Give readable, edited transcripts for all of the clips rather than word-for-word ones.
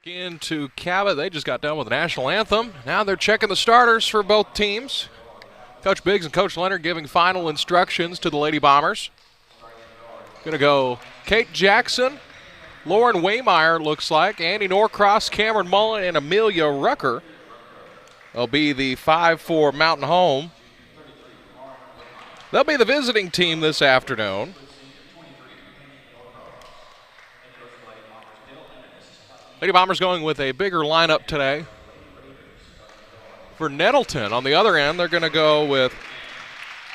Into Cabot. They just got done with the national anthem. Now they're checking the starters for both teams. Coach Biggs and Coach Leonard giving final instructions to the Lady Bombers. Going to go Kate Jackson, Lauren Waymeyer, looks like, Andy Norcross, Cameron Mullen, and Amelia Rucker. They'll be the 5 for Mountain Home. They'll be the visiting team this afternoon. Lady Bombers going with a bigger lineup today. For Nettleton, on the other end, they're going to go with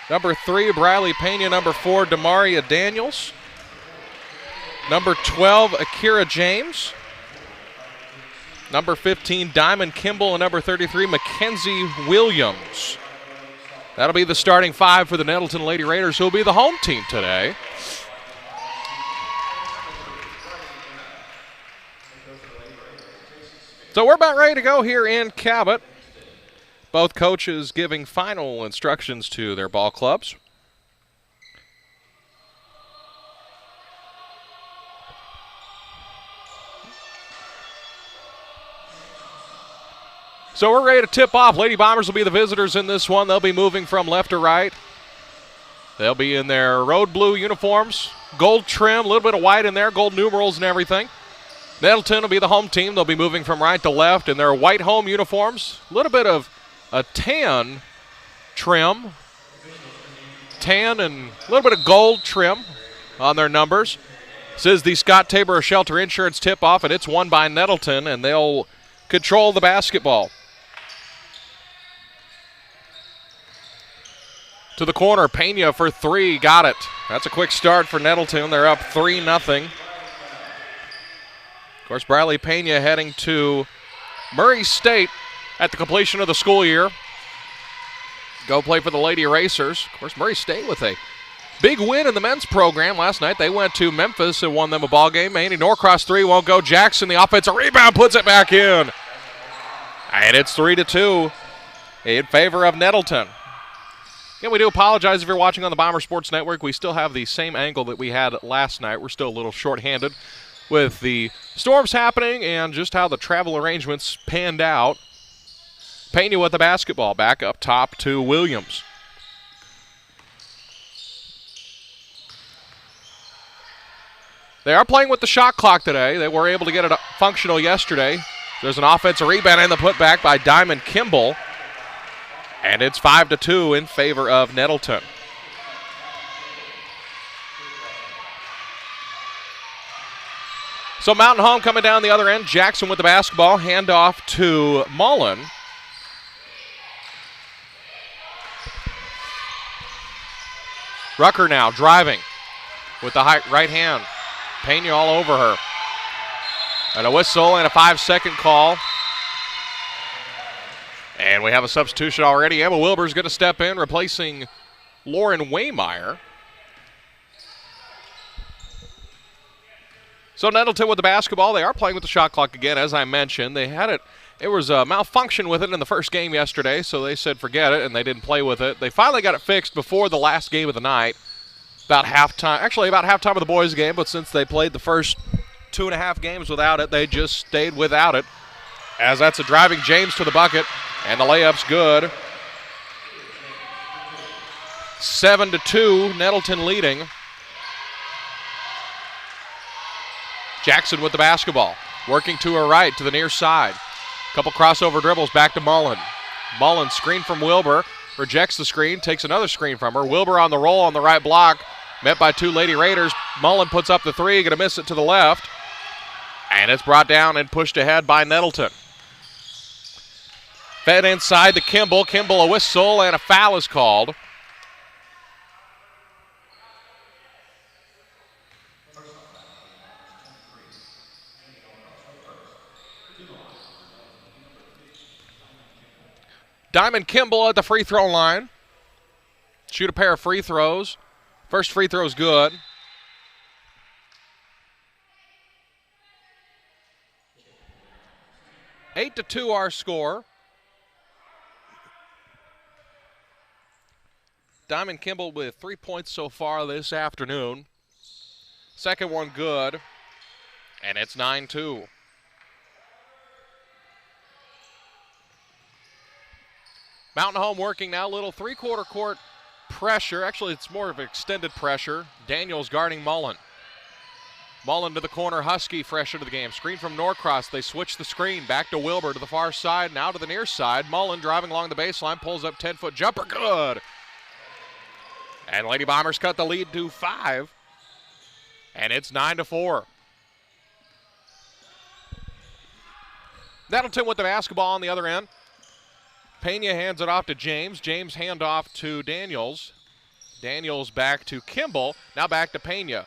number 3, Bradley Pena, number 4, Demaria Daniels, number 12, Akira James, number 15, Diamond Kimball, and number 33, Mackenzie Williams. That'll be the starting 5 for the Nettleton Lady Raiders, who will be the home team today. So we're about ready to go here in Cabot. Both coaches giving final instructions to their ball clubs. So we're ready to tip off. Lady Bombers will be the visitors in this one. They'll be moving from left to right. They'll be in their road blue uniforms, gold trim, a little bit of white in there, gold numerals and everything. Nettleton will be the home team. They'll be moving from right to left in their white home uniforms. A little bit of a tan trim. Tan and a little bit of gold trim on their numbers. This is the Scott Tabor Shelter Insurance tip-off, and it's won by Nettleton, and they'll control the basketball. To the corner, Pena for 3, got it. That's a quick start for Nettleton. They're up 3-0. Of course, Bradley Pena heading to Murray State at the completion of the school year. Go play for the Lady Racers. Of course, Murray State with a big win in the men's program last night. They went to Memphis and won them a ball game. Andy Norcross 3 won't go. Jackson, the offensive rebound, puts it back in. And it's 3-2 in favor of Nettleton. Again, we do apologize if you're watching on the Bomber Sports Network. We still have the same angle that we had last night. We're still a little short-handed with the storms happening and just how the travel arrangements panned out. Pena with the basketball, back up top to Williams. They are playing with the shot clock today. They were able to get it functional yesterday. There's an offensive rebound and the putback by Diamond Kimball. And it's 5-2 in favor of Nettleton. So Mountain Home coming down the other end. Jackson with the basketball. Handoff to Mullen. Rucker now driving with the right hand. Pena all over her. And a whistle and a 5-second call. And we have a substitution already. Emma Wilbur's going to step in, replacing Lauren Waymeyer. So Nettleton with the basketball. They are playing with the shot clock again, as I mentioned. They had it. It was a malfunction with it in the first game yesterday, so they said forget it, and they didn't play with it. They finally got it fixed before the last game of the night, about halftime. Actually, about halftime of the boys' game, but since they played the first 2.5 games without it, they just stayed without it. As that's a driving James to the bucket, and the layup's good. 7-2, Nettleton leading. Jackson with the basketball, working to her right, to the near side. Couple crossover dribbles back to Mullen. Mullen screen from Wilbur, rejects the screen, takes another screen from her. Wilbur on the roll on the right block, met by 2 Lady Raiders. Mullen puts up the 3, going to miss it to the left. And it's brought down and pushed ahead by Nettleton. Fed inside to Kimball. Kimball, a whistle, and a foul is called. Diamond Kimball at the free throw line. Shoot a pair of free throws. First free throw is good. Eight to 2 our score. Diamond Kimball with 3 points so far this afternoon. Second one good. And it's 9-2. Mountain Home working now, little three-quarter court pressure. Actually, it's more of extended pressure. Daniels guarding Mullen. Mullen to the corner, Husky fresh into the game. Screen from Norcross. They switch the screen. Back to Wilbur to the far side, now to the near side. Mullen driving along the baseline, pulls up 10-foot jumper. Good. And Lady Bombers cut the lead to 5. And it's 9-4. Nettleton with the basketball on the other end. Pena hands it off to James. James hand off to Daniels. Daniels back to Kimball. Now back to Pena.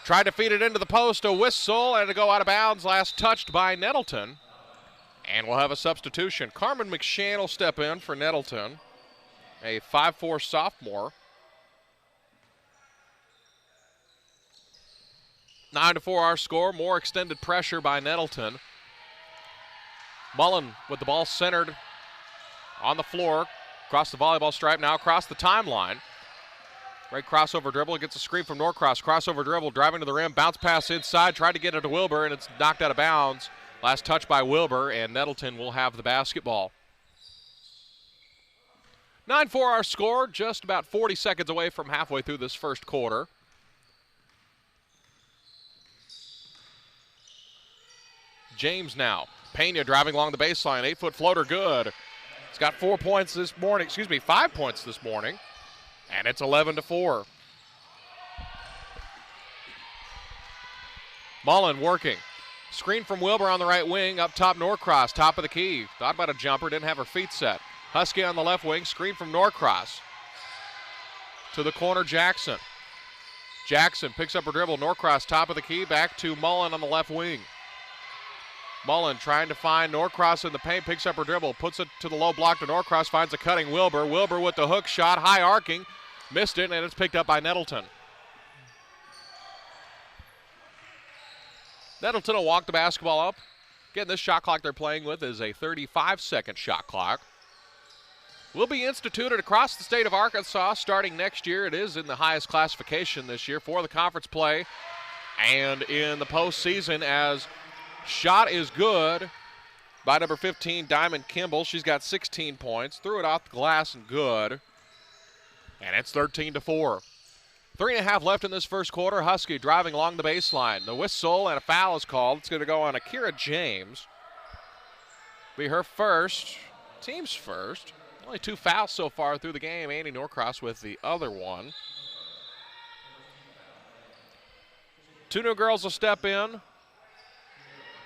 Tried to feed it into the post, a whistle, and to go out of bounds. Last touched by Nettleton. And we'll have a substitution. Carmen McShann will step in for Nettleton, a 5'4" sophomore. 9-4 our score. More extended pressure by Nettleton. Mullen with the ball centered on the floor. Across the volleyball stripe, now across the timeline. Right crossover dribble, gets a screen from Norcross. Crossover dribble, driving to the rim, bounce pass inside, tried to get it to Wilbur, and it's knocked out of bounds. Last touch by Wilbur, and Nettleton will have the basketball. 9-4 our score, just about 40 seconds away from halfway through this first quarter. James now. Pena driving along the baseline, 8-foot floater, good. He's got 4 points this morning, 5 points this morning. And it's 11-4. Mullen working. Screen from Wilbur on the right wing. Up top, Norcross. Top of the key. Thought about a jumper. Didn't have her feet set. Husky on the left wing. Screen from Norcross. To the corner, Jackson. Jackson picks up her dribble. Norcross, top of the key. Back to Mullen on the left wing. Mullen trying to find Norcross in the paint. Picks up her dribble. Puts it to the low block to Norcross. Finds a cutting Wilbur. Wilbur with the hook shot. High arcing. Missed it, and it's picked up by Nettleton. Nettleton will walk the basketball up. Again, this shot clock they're playing with is a 35-second shot clock. Will be instituted across the state of Arkansas starting next year. It is in the highest classification this year for the conference play and in the postseason, as shot is good by number 15, Diamond Kimball. She's got 16 points. Threw it off the glass and good. And it's 13-4. 3.5 left in this first quarter. Husky driving along the baseline. The whistle and a foul is called. It's going to go on Akira James. Be her first, team's first. Only 2 fouls so far through the game. Andy Norcross with the other one. 2 new girls will step in.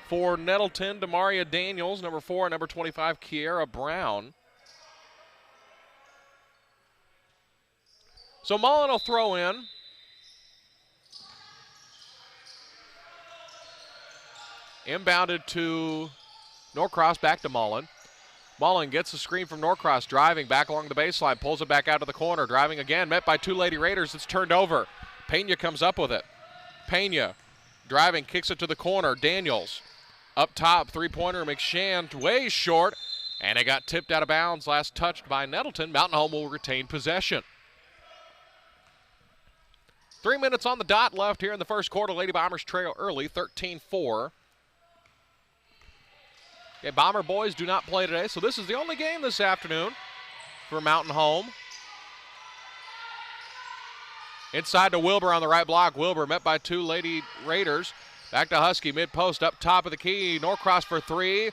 For Nettleton, Demaria Daniels, number 4, number 25, Kiera Brown. So Mullen will throw in. Inbounded to Norcross, back to Mullen. Mullen gets the screen from Norcross, driving back along the baseline, pulls it back out to the corner, driving again, met by 2 Lady Raiders. It's turned over. Pena comes up with it. Pena driving, kicks it to the corner. Daniels up top, three-pointer, McShann way short, and it got tipped out of bounds. Last touched by Nettleton. Mountain Home will retain possession. 3 minutes on the dot left here in the first quarter. Lady Bombers trail early, 13-4. Okay, Bomber boys do not play today, so this is the only game this afternoon for Mountain Home. Inside to Wilbur on the right block. Wilbur met by 2 Lady Raiders. Back to Husky, mid-post, up top of the key. Norcross for 3.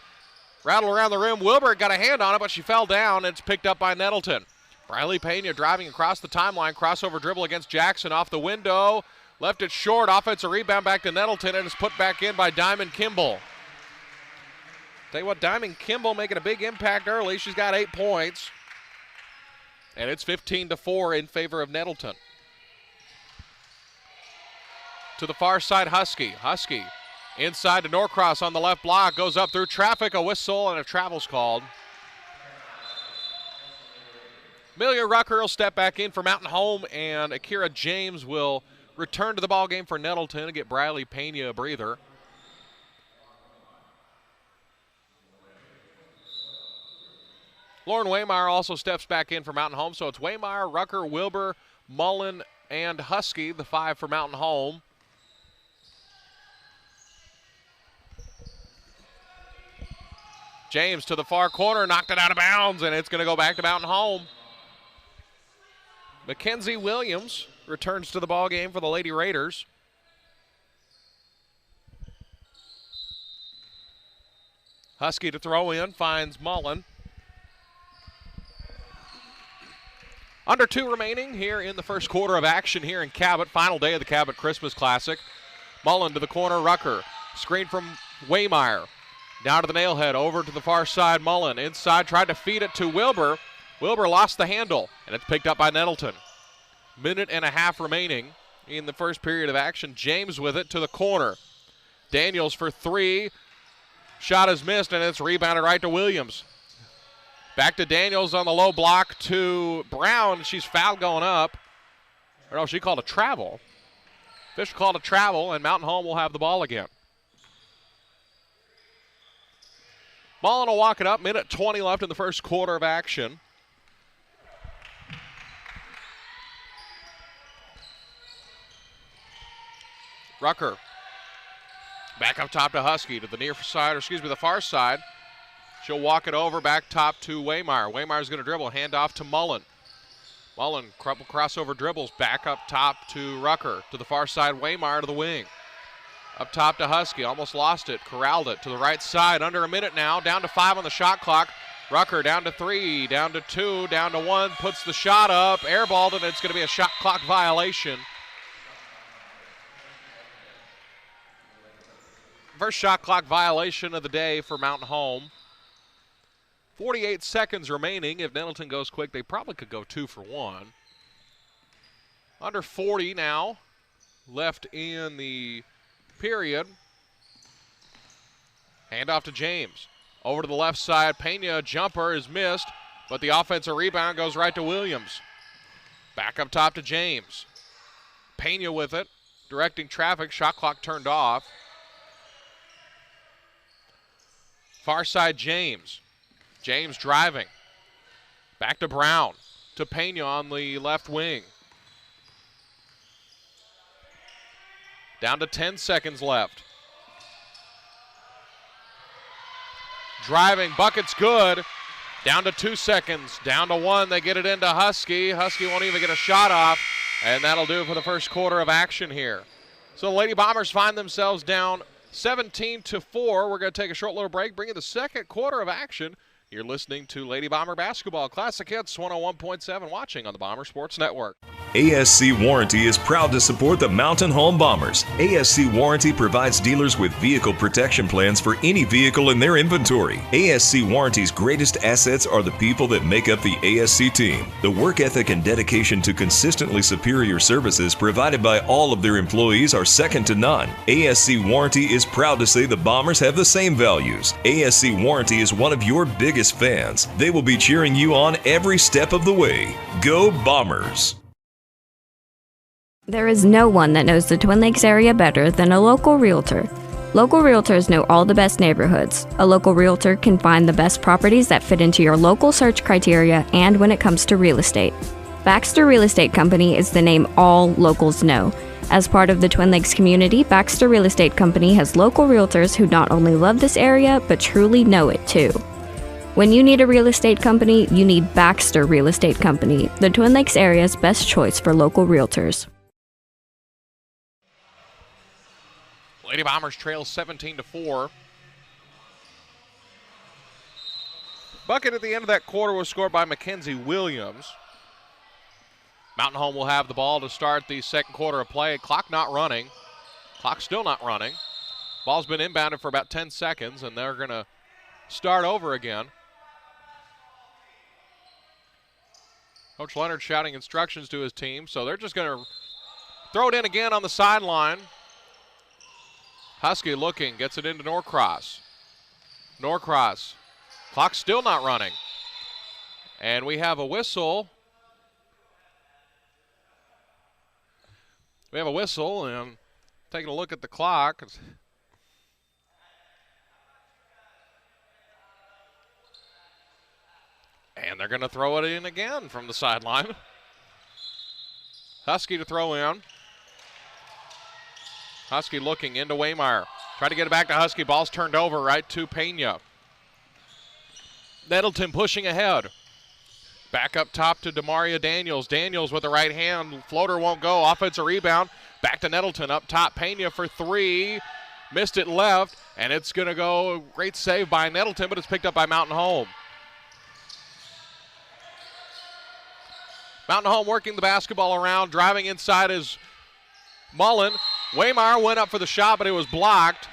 Rattled around the rim. Wilbur got a hand on it, but she fell down. It's picked up by Nettleton. Briley Pena driving across the timeline. Crossover dribble against Jackson off the window. Left it short. Offensive rebound back to Nettleton, and it's put back in by Diamond Kimball. Tell you what, Diamond Kimball making a big impact early. She's got 8 points. And it's 15-4 in favor of Nettleton. To the far side, Husky. Husky inside to Norcross on the left block. Goes up through traffic. A whistle and a travel's called. Amelia Rucker will step back in for Mountain Home, and Akira James will return to the ballgame for Nettleton and get Briley Pena a breather. Lauren Waymeyer also steps back in for Mountain Home, so it's Waymeyer, Rucker, Wilbur, Mullen, and Husky, the 5 for Mountain Home. James to the far corner, knocked it out of bounds, and it's going to go back to Mountain Home. Mackenzie Williams returns to the ball game for the Lady Raiders. Husky to throw in, finds Mullen. Under 2 remaining here in the first quarter of action here in Cabot. Final day of the Cabot Christmas Classic. Mullen to the corner, Rucker. Screen from Waymeyer. Down to the nailhead, over to the far side, Mullen. Inside, tried to feed it to Wilbur. Wilbur lost the handle, and it's picked up by Nettleton. Minute and a half remaining in the first period of action. James with it to the corner. Daniels for 3. Shot is missed, and it's rebounded right to Williams. Back to Daniels on the low block to Brown. She's fouled going up. Or no, she called a travel. Fisher called a travel, and Mountain Home will have the ball again. Mullen will walk it up. Minute 20 left in the first quarter of action. Rucker. Back up top to Husky to the near side, or excuse me, the far side. She'll walk it over back top to Waymeyer. Waymeyer's going to dribble, hand off to Mullen. Mullen crossover dribbles back up top to Rucker. To the far side, Waymeyer to the wing. Up top to Husky, almost lost it, corralled it to the right side. Under a minute now, down to 5 on the shot clock. Rucker down to 3, down to 2, down to 1, puts the shot up, airballed, and it's going to be a shot clock violation. First shot clock violation of the day for Mountain Home. 48 seconds remaining. If Nettleton goes quick, they probably could go 2 for 1. Under 40 now left in the period. Hand off to James. Over to the left side. Pena, jumper is missed, but the offensive rebound goes right to Williams. Back up top to James. Pena with it, directing traffic. Shot clock turned off. Far side, James. James driving. Back to Brown. To Pena on the left wing. Down to 10 seconds left. Driving, bucket's good. Down to 2 seconds. Down to 1, they get it into Husky. Husky won't even get a shot off, and that'll do for the first quarter of action here. So the Lady Bombers find themselves down 17-4. We're going to take a short little break, bring you the second quarter of action. You're listening to Lady Bomber Basketball Classic Hits 101.7, watching on the Bomber Sports Network. ASC Warranty is proud to support the Mountain Home Bombers. ASC Warranty provides dealers with vehicle protection plans for any vehicle in their inventory. ASC Warranty's greatest assets are the people that make up the ASC team. The work ethic and dedication to consistently superior services provided by all of their employees are second to none. ASC Warranty is proud to say the Bombers have the same values. ASC Warranty is one of your biggest fans. They will be cheering you on every step of the way. Go Bombers! There is no one that knows the Twin Lakes area better than a local realtor. Local realtors know all the best neighborhoods. A local realtor can find the best properties that fit into your local search criteria and when it comes to real estate. Baxter Real Estate Company is the name all locals know. As part of the Twin Lakes community, Baxter Real Estate Company has local realtors who not only love this area, but truly know it too. When you need a real estate company, you need Baxter Real Estate Company, the Twin Lakes area's best choice for local realtors. Lady Bombers trail 17-4. Bucket at the end of that quarter was scored by Mackenzie Williams. Mountain Home will have the ball to start the second quarter of play. Clock not running. Clock still not running. Ball's been inbounded for about 10 seconds, and they're going to start over again. Coach Leonard shouting instructions to his team, so they're just going to throw it in again on the sideline. Husky looking, gets it into Norcross. Norcross, clock still not running. And we have a whistle. We have a whistle, and taking a look at the clock. And they're going to throw it in again from the sideline. Husky to throw in. Husky looking into Waymeyer. Try to get it back to Husky. Ball's turned over right to Pena. Nettleton pushing ahead. Back up top to Demaria Daniels. Daniels with the right hand. Floater won't go. Offensive rebound. Back to Nettleton. Up top. Pena for three. Missed it left. And it's going to go. Great save by Nettleton, but it's picked up by Mountain Home. Mountain Home working the basketball around. Driving inside is Mullen. Waymire went up for the shot, but it was blocked.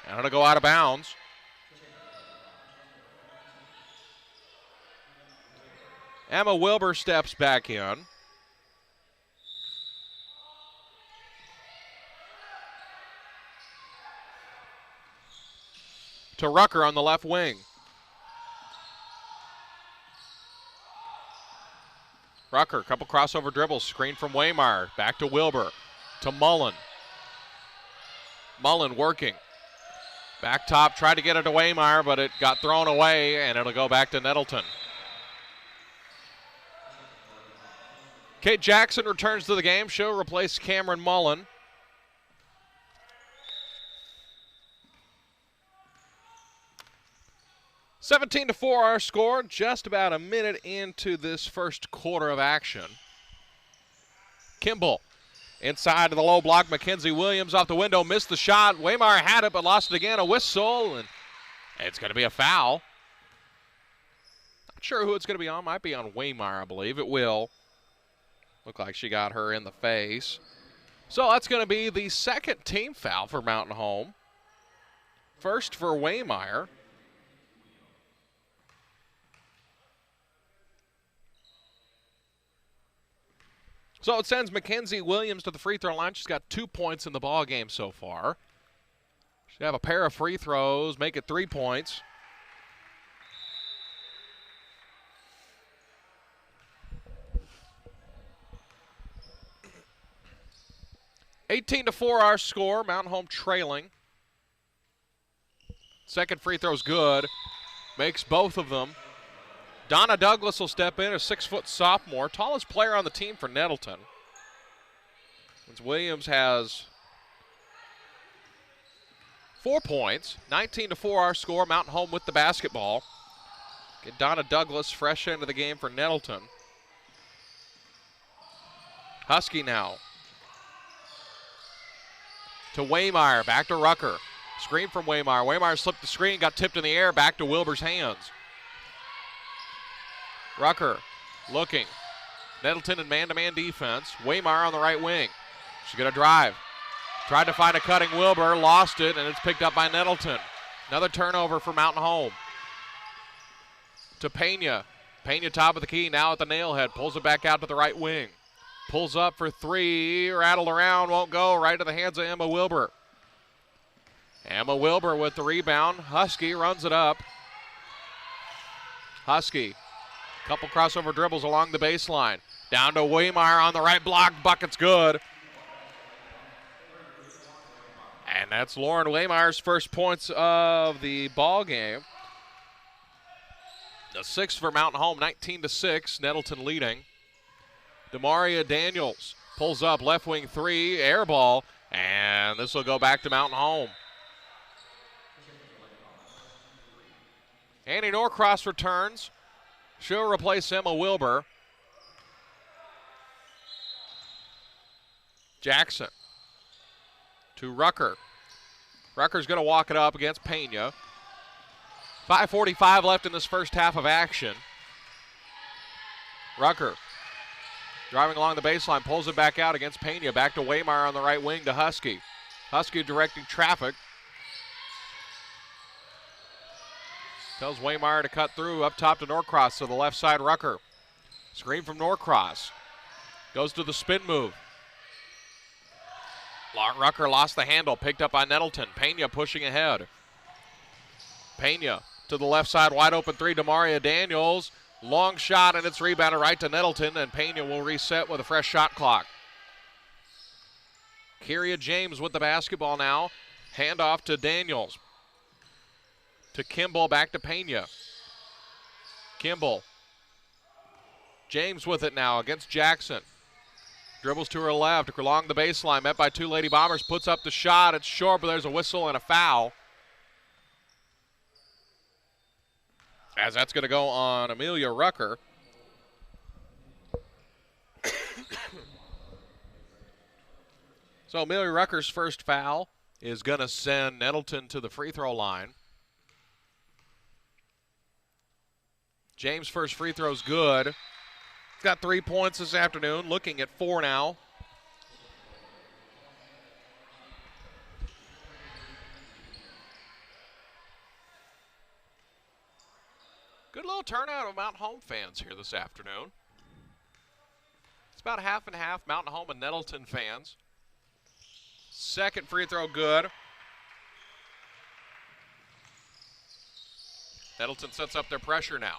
And it'll go out of bounds. Emma Wilbur steps back in. To Rucker on the left wing. Rucker, couple crossover dribbles, screen from Waymire. Back to Wilbur. To Mullen. Mullen working. Back top, tried to get it to Waymire, but it got thrown away, and it'll go back to Nettleton. Kate Jackson returns to the game. She'll replace Cameron Mullen. (17-4) our score. Just about a minute into this first quarter of action. Kimball inside to the low block. Mackenzie Williams off the window. Missed the shot. Waymire had it, but lost it again. A whistle, and it's going to be a foul. Not sure who it's going to be on. Might be on Waymire, I believe. It will. Looked like she got her in the face. So that's going to be the second team foul for Mountain Home. First for Waymire. So it sends Mackenzie Williams to the free throw line. She's got 2 points in the ball game so far. She'll have a pair of free throws, make it 3 points. (18-4) our score. Mountain Home trailing. Second free throw's good. Makes both of them. Donna Douglas will step in, a 6-foot sophomore, tallest player on the team for Nettleton. As Williams has 4 points. 19-4 our score. Mountain Home with the basketball. Get Donna Douglas fresh into the game for Nettleton. Husky now. To Waymire, back to Rucker. Screen from Waymire. Waymire slipped the screen, got tipped in the air, back to Wilbur's hands. Rucker looking. Nettleton in man-to-man defense. Waymire on the right wing. She's going to drive. Tried to find a cutting Wilbur, lost it, and it's picked up by Nettleton. Another turnover for Mountain Home. To Pena. Pena top of the key, now at the nailhead. Pulls it back out to the right wing. Pulls up for three, rattled around, won't go, right to the hands of Emma Wilbur. Emma Wilbur with the rebound. Husky runs it up. Husky, couple crossover dribbles along the baseline. Down to Waymire on the right block, bucket's good. And that's Lauren Waymire's first points of the ball game. The sixth for Mountain Home, 19-6, Nettleton leading. Demaria Daniels pulls up, left wing three, air ball, and this will go back to Mountain Home. Annie Norcross returns. She'll replace Emma Wilbur. Jackson to Rucker. Rucker's going to walk it up against Pena. 5:45 left in this first half of action. Rucker driving along the baseline, pulls it back out against Pena. Back to Waymire on the right wing to Husky. Husky directing traffic. Tells Waymire to cut through up top to Norcross to the left side. Rucker. Screen from Norcross. Goes to the spin move. Rucker lost the handle, picked up by Nettleton. Pena pushing ahead. Pena to the left side, wide open three. Demaria Daniels. Long shot, and it's rebounded right to Nettleton, and Pena will reset with a fresh shot clock. Kyria James with the basketball now. Handoff to Daniels. To Kimball, back to Pena. Kimball. James with it now against Jackson. Dribbles to her left, along the baseline, met by two Lady Bombers, puts up the shot. It's short, but there's a whistle and a foul. as that's going to go on Amelia Rucker. So Amelia Rucker's first foul is going to send Nettleton to the free throw line. James' first free throw's good. He's got 3 points this afternoon, looking at 4 now. Good little turnout of Mountain Home fans here this afternoon. It's about half and half Mountain Home and Nettleton fans. Second free throw good. Nettleton sets up their pressure now.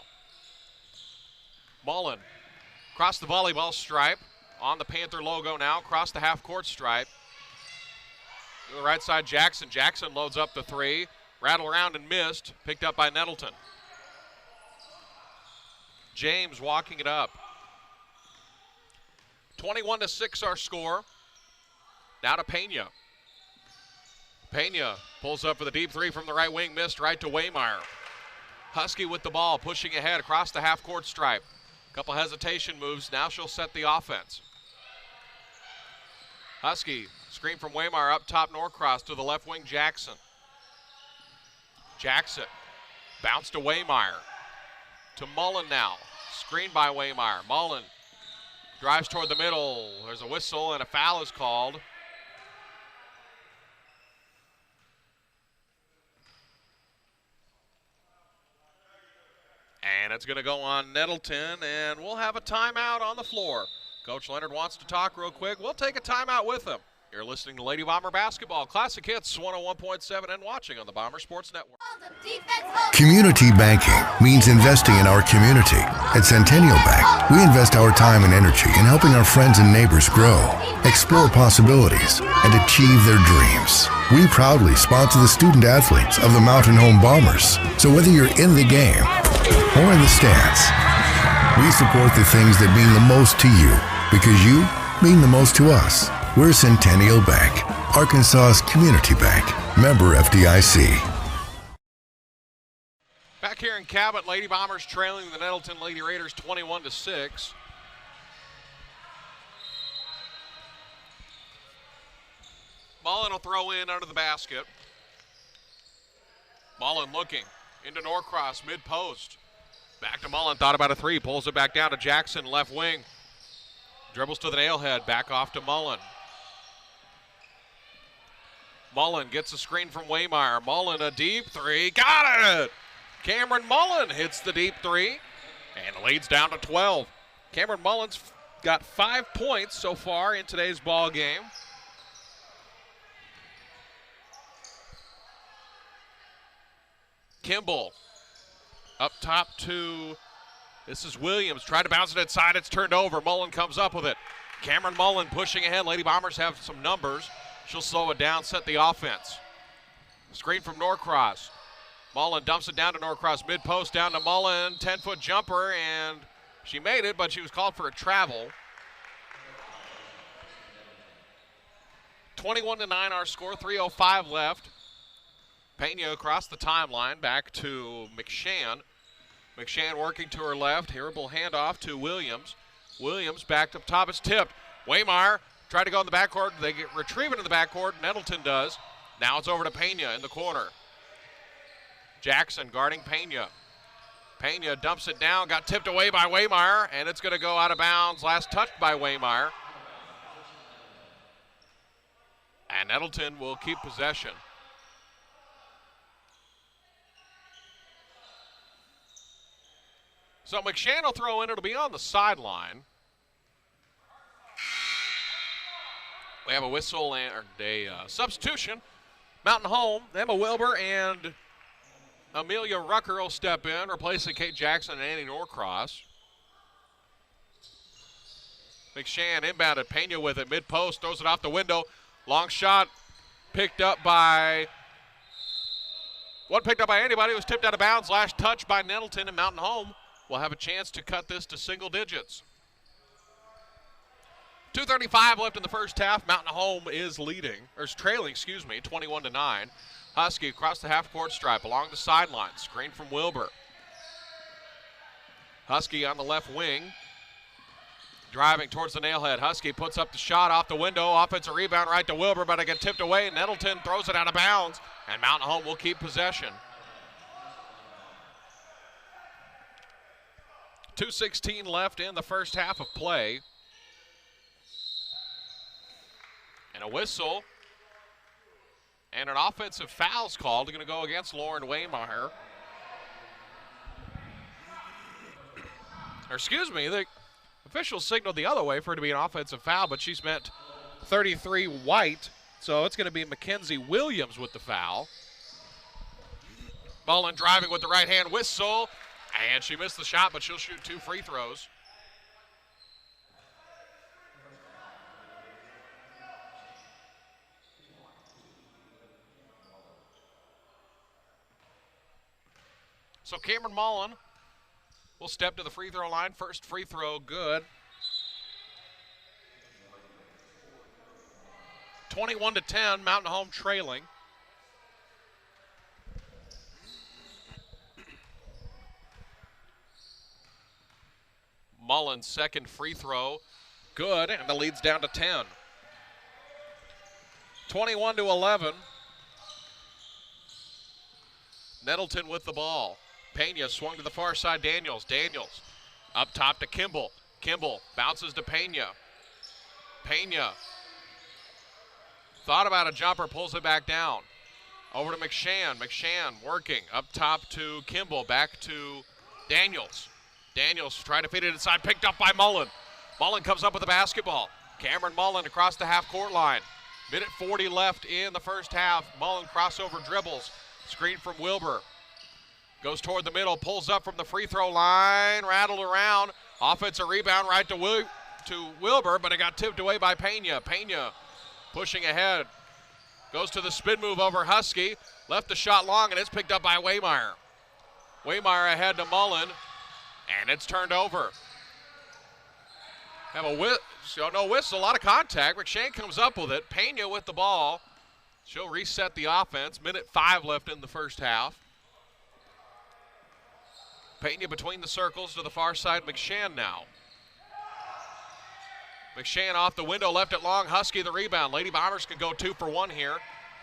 Mullen across the volleyball stripe, on the Panther logo now, across the half-court stripe. To the right side, Jackson. Jackson loads up the three, rattled around and missed, picked up by Nettleton. James walking it up. 21-6 our score. Now to Pena. Pena pulls up for the deep three from the right wing, missed right to Waymire. Husky with the ball, pushing ahead across the half-court stripe. Couple hesitation moves, now she'll set the offense. Husky, screen from Waymire up top Norcross to the left wing, Jackson. Jackson, bounce to Waymire. To Mullen now, screened by Waymire. Mullen drives toward the middle. There's a whistle and a foul is called. And it's going to go on Nettleton, and we'll have a timeout on the floor. Coach Leonard wants to talk real quick. We'll take a timeout with him. You're listening to Lady Bomber Basketball, Classic Hits 101.7, and watching on the Bomber Sports Network. Community banking means investing in our community. At Centennial Bank, we invest our time and energy in helping our friends and neighbors grow, explore possibilities, and achieve their dreams. We proudly sponsor the student athletes of the Mountain Home Bombers. So whether you're in the game or in the stands, we support the things that mean the most to you because you mean the most to us. We're Centennial Bank, Arkansas's community bank, member FDIC. Back here in Cabot, Lady Bombers trailing the Nettleton Lady Raiders 21-6. Mullen will throw in under the basket. Mullen looking into Norcross, mid-post. Back to Mullen, thought about a three, pulls it back down to Jackson, left wing. Dribbles to the nailhead, back off to Mullen. Mullen gets a screen from Waymire. Mullen, a deep three, got it! Cameron Mullen hits the deep three and leads down to 12. Cameron Mullen's got 5 points so far in today's ball game. Kimball up top to, this is Williams, tried to bounce it inside, it's turned over. Mullen comes up with it. Cameron Mullen pushing ahead. Lady Bombers have some numbers. She'll slow it down, set the offense. Screen from Norcross. Mullen dumps it down to Norcross, mid-post down to Mullen, 10-foot jumper, and she made it, but she was called for a travel. 21-9 our score, 3:05 left. Pena across the timeline, back to McShann. McShann working to her left. Terrible handoff to Williams. Williams backed up top, it's tipped. Waymire tried to go in the backcourt. They get retrieve it in the backcourt. Nettleton does. Now it's over to Pena in the corner. Jackson guarding Pena. Pena dumps it down, got tipped away by Waymire, and it's going to go out of bounds. Last touched by Waymire. And Nettleton will keep possession. So McShann will throw in. It'll be on the sideline. We have a whistle and a substitution. Mountain Home, Emma Wilbur and Amelia Rucker will step in, replacing Kate Jackson and Annie Norcross. McShann inbounded, Pena with it, mid-post, throws it off the window. Long shot picked up by, wasn't picked up by anybody. It was tipped out of bounds. Last touch by Nettleton, and Mountain Home will have a chance to cut this to single digits. 2:35 left in the first half. Mountain Home is leading, or is trailing, 21-9. Husky across the half-court stripe along the sideline. Screen from Wilbur. Husky on the left wing. Driving towards the nailhead. Husky puts up the shot off the window. Offensive rebound right to Wilbur, but it got tipped away. Nettleton throws it out of bounds, and Mountain Home will keep possession. 2:16 left in the first half of play. And a whistle. And an offensive foul's called. They're going to go against Lauren Waymeyer. Or excuse me, the officials signaled the other way for it to be an offensive foul, but she's meant 33 White, so it's going to be Mackenzie Williams with the foul. Mullen driving with the right hand whistle, and she missed the shot, but she'll shoot 2 free throws. So Cameron Mullen will step to the free throw line. First free throw good. 21-10, Mountain Home trailing. Mullen's second free throw good, and the lead's down to 10. 21-11. Nettleton with the ball. Pena swung to the far side. Daniels up top to Kimball. Kimball bounces to Pena. Pena thought about a jumper, pulls it back down. Over to McShann. McShann working up top to Kimball. Back to Daniels. Daniels trying to feed it inside, picked up by Mullen. Mullen comes up with the basketball. Cameron Mullen across the half-court line. Minute 40 left in the first half. Mullen crossover dribbles. Screen from Wilbur. Goes toward the middle, pulls up from the free throw line, rattled around. Offensive rebound right to Wilbur, but it got tipped away by Pena. Pena pushing ahead. Goes to the spin move over Husky. Left the shot long, and it's picked up by Waymeyer. Waymeyer ahead to Mullen, and it's turned over. Have a no whistle, a lot of contact. McShann comes up with it. Pena with the ball. She'll reset the offense. Minute 5 left in the first half. Pena between the circles to the far side. McShann now. McShann off the window, left it long. Husky the rebound. Lady Bombers can go 2 for 1 here.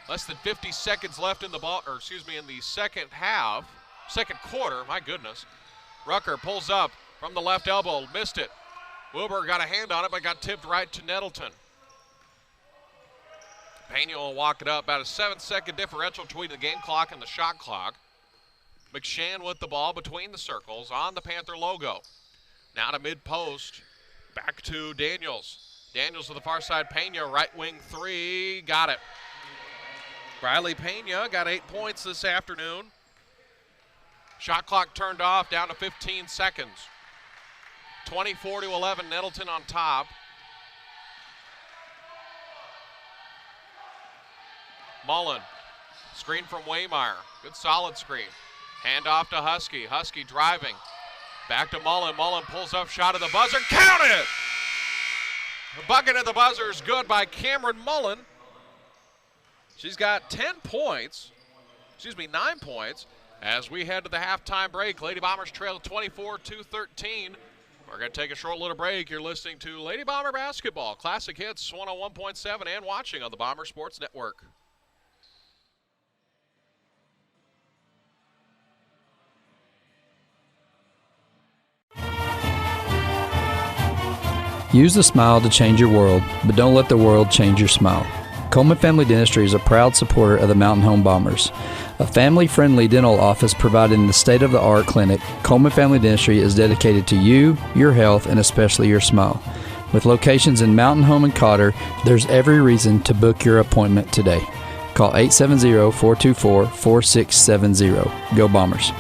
Less than 50 seconds left in the in the second quarter. My goodness. Rucker pulls up from the left elbow, missed it. Wilbur got a hand on it, but got tipped right to Nettleton. Pena will walk it up. About a 7-second differential between the game clock and the shot clock. McShann with the ball between the circles on the Panther logo. Now to mid-post, back to Daniels. Daniels to the far side, Pena, right wing 3, got it. Riley Pena got 8 points this afternoon. Shot clock turned off, down to 15 seconds. 24-11, Nettleton on top. Mullen, screen from Waymeyer, good solid screen. Hand off to Husky. Husky driving. Back to Mullen. Mullen pulls up, shot at the buzzer. Count it! The bucket at the buzzer is good by Cameron Mullen. She's got 9 points as we head to the halftime break. Lady Bombers trail 24-13. We're going to take a short little break. You're listening to Lady Bomber Basketball, Classic Hits 101.7 and watching on the Bomber Sports Network. Use the smile to change your world, but don't let the world change your smile. Coleman Family Dentistry is a proud supporter of the Mountain Home Bombers. A family-friendly dental office providing the state-of-the-art clinic, Coleman Family Dentistry is dedicated to you, your health, and especially your smile. With locations in Mountain Home and Cotter, there's every reason to book your appointment today. Call 870-424-4670. Go Bombers.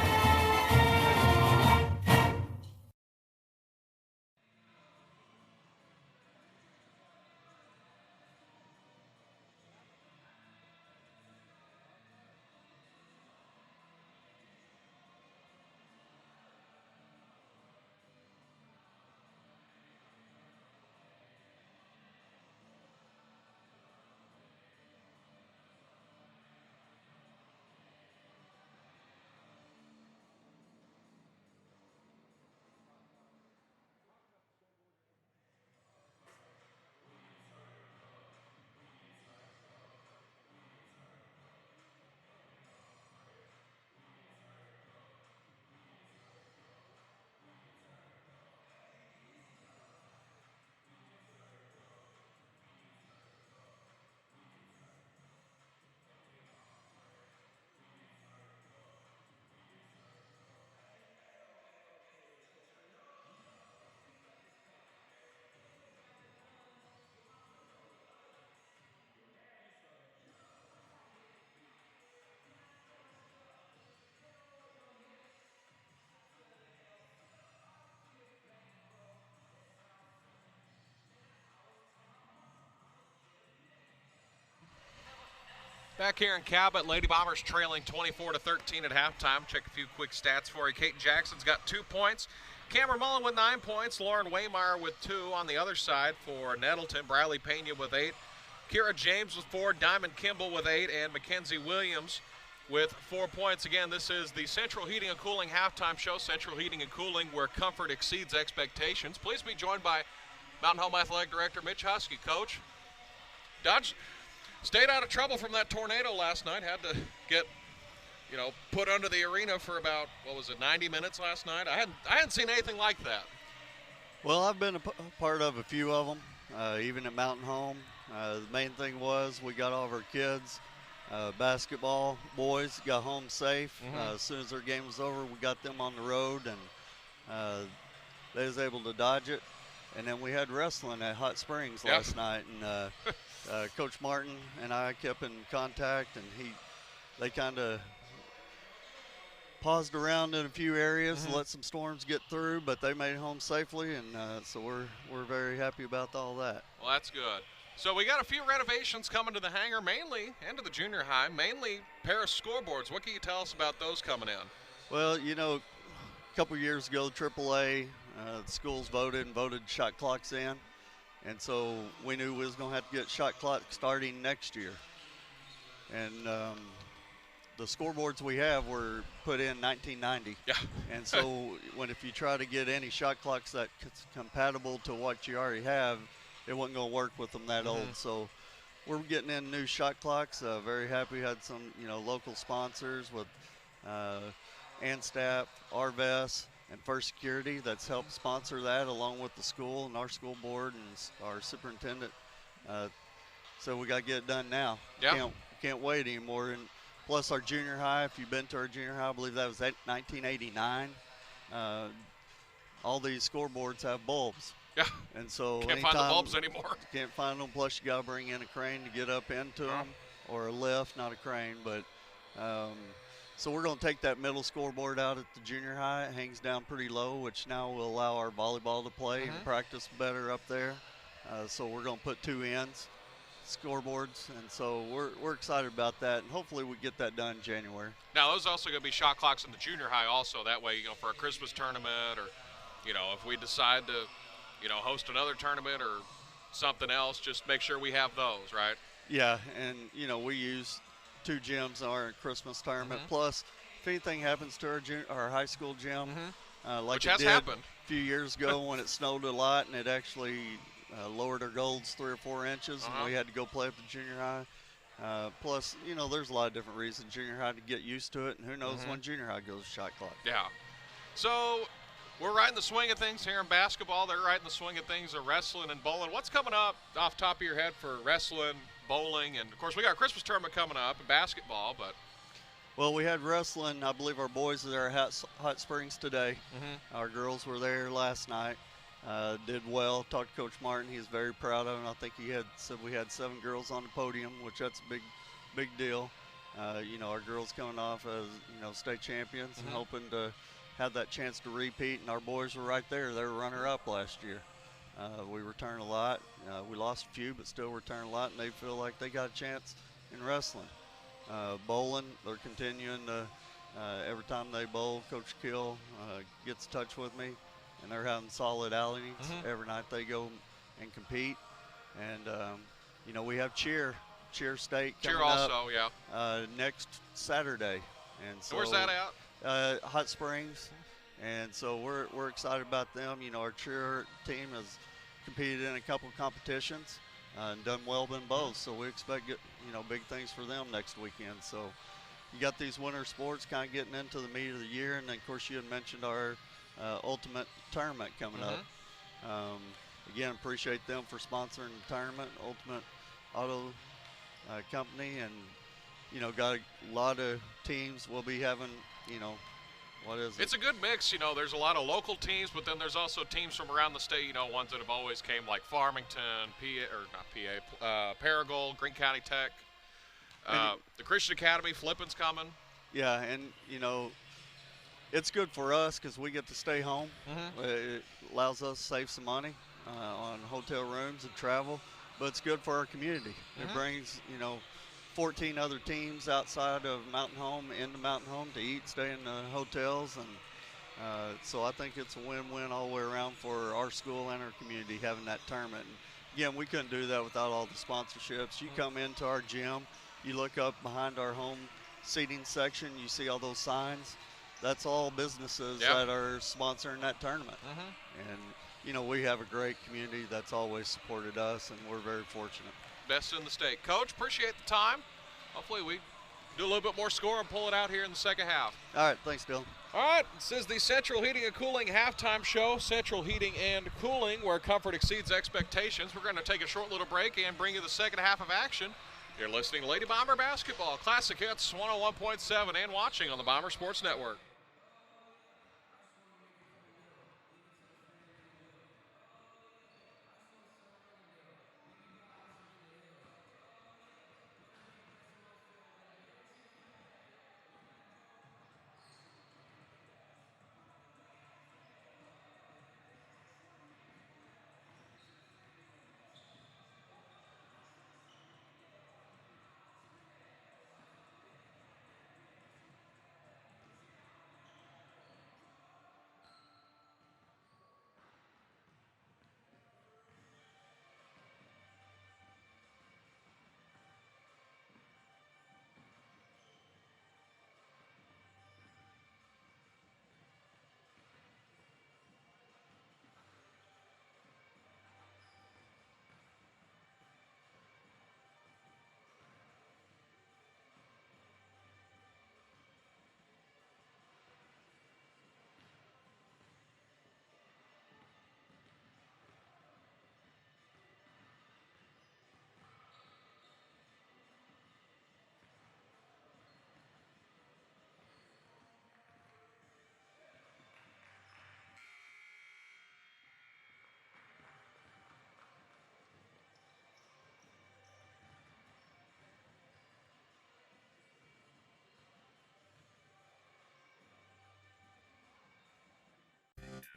Back here in Cabot, Lady Bombers trailing 24-13 at halftime. Check a few quick stats for you. Kate Jackson's got 2 points. Cameron Mullen with 9 points. Lauren Waymire with 2 on the other side for Nettleton. Briley Pena with 8. Kira James with 4. Diamond Kimball with 8. And Mackenzie Williams with 4 points. Again, this is the Central Heating and Cooling halftime show. Central Heating and Cooling, where comfort exceeds expectations. Please be joined by Mountain Home Athletic Director Mitch Husky. Coach, Dodge stayed out of trouble from that tornado last night. Had to get, put under the arena for about, 90 minutes last night? I hadn't seen anything like that. Well, I've been a part of a few of them, even at Mountain Home. The main thing was we got all of our kids, basketball boys, got home safe. As soon as their game was over, we got them on the road, and they was able to dodge it. And then we had wrestling at Hot Springs last night, and Coach Martin and I kept in contact, and they kind of paused around in a few areas, let some storms get through, but they made it home safely, and so we're very happy about all that. Well, that's good. So we got a few renovations coming to the hangar, mainly, and to the junior high, mainly Paris scoreboards. What can you tell us about those coming in? Well, a couple years ago, AAA, the schools voted shot clocks in, and so we knew we was going to have to get shot clocks starting next year. And the scoreboards we have were put in 1990. Yeah. And so if you try to get any shot clocks that's compatible to what you already have, it wasn't going to work with them that old. So we're getting in new shot clocks. Very happy. Had some, local sponsors with Anstap, Arvest, and First Security that's helped sponsor that, along with the school and our school board and our superintendent. So we got to get it done now. Yeah. Can't wait anymore. And plus our junior high, if you've been to our junior high, I believe that was 1989. All these scoreboards have bulbs. Yeah. And so can't find the bulbs anymore. Can't find them. Plus you got to bring in a crane to get up into them, or a lift, not a crane. But so we're going to take that middle scoreboard out at the junior high. It hangs down pretty low, which now will allow our volleyball to play and practice better up there. So we're going to put 2 ends scoreboards, and so we're excited about that, and hopefully we get that done in January. Now, those also going to be shot clocks in the junior high also. That way, for a Christmas tournament, or, if we decide to, host another tournament or something else, just make sure we have those, right? Yeah, and, we use 2 gyms in our Christmas tournament. Plus, if anything happens to our high school gym, like which it has did happened a few years ago when it snowed a lot and it actually lowered our goals 3 or 4 inches, and we had to go play at the junior high. Plus, there's a lot of different reasons junior high to get used to it, and who knows when junior high goes to shot clock. Yeah. So we're right in the swing of things here in basketball. They're right in the swing of things of wrestling and bowling. What's coming up off the top of your head for wrestling, bowling, and, of course, we got a Christmas tournament coming up in basketball, but... Well, we had wrestling. I believe our boys are there at Hot Springs today. Our girls were there last night. Did well. Talked to Coach Martin. He's very proud of them. I think he said we had 7 girls on the podium, which that's a big deal. Our girls coming off as state champions and hoping to have that chance to repeat. And our boys were right there. They were runner-up last year. We returned a lot. We lost a few, but still returned a lot, and they feel like they got a chance in wrestling. Bowling, they're continuing to. Every time they bowl, Coach Kill gets in touch with me, and they're having solid outings every night they go and compete. And we have cheer state coming up next Saturday. And so where's that at? Hot Springs. And so we're excited about them. Our cheer team has competed in a couple of competitions and done well in both. So we expect big things for them next weekend. So you got these winter sports kind of getting into the meat of the year, and then of course you had mentioned our ultimate tournament coming up. Again, appreciate them for sponsoring the tournament, Ultimate Auto Company, and got a lot of teams. We'll be having what is it? It's a good mix. There's a lot of local teams, but then there's also teams from around the state, ones that have always came, like Farmington, Paragould, Greene County Tech, the Christian Academy, Flippin's coming. Yeah, and, it's good for us because we get to stay home. It allows us to save some money on hotel rooms and travel, but it's good for our community. It brings, 14 other teams outside of Mountain Home into Mountain Home to eat, stay in the hotels, and so I think it's a win-win all the way around for our school and our community having that tournament. And again, we couldn't do that without all the sponsorships. You come into our gym, you look up behind our home seating section, you see all those signs. That's all businesses that are sponsoring that tournament. And, you know, we have a great community that's always supported us, and we're very fortunate. Best in the state. Coach, appreciate the time. Hopefully we do a little bit more score and pull it out here in the second half. All right, thanks, Dylan. All right, this is the Central Heating and Cooling halftime show. Central Heating and Cooling, where comfort exceeds expectations. We're going to take a short little break and bring you the second half of action. You're listening to Lady Bomber Basketball, Classic Hits 101.7, and watching on the Bomber Sports Network.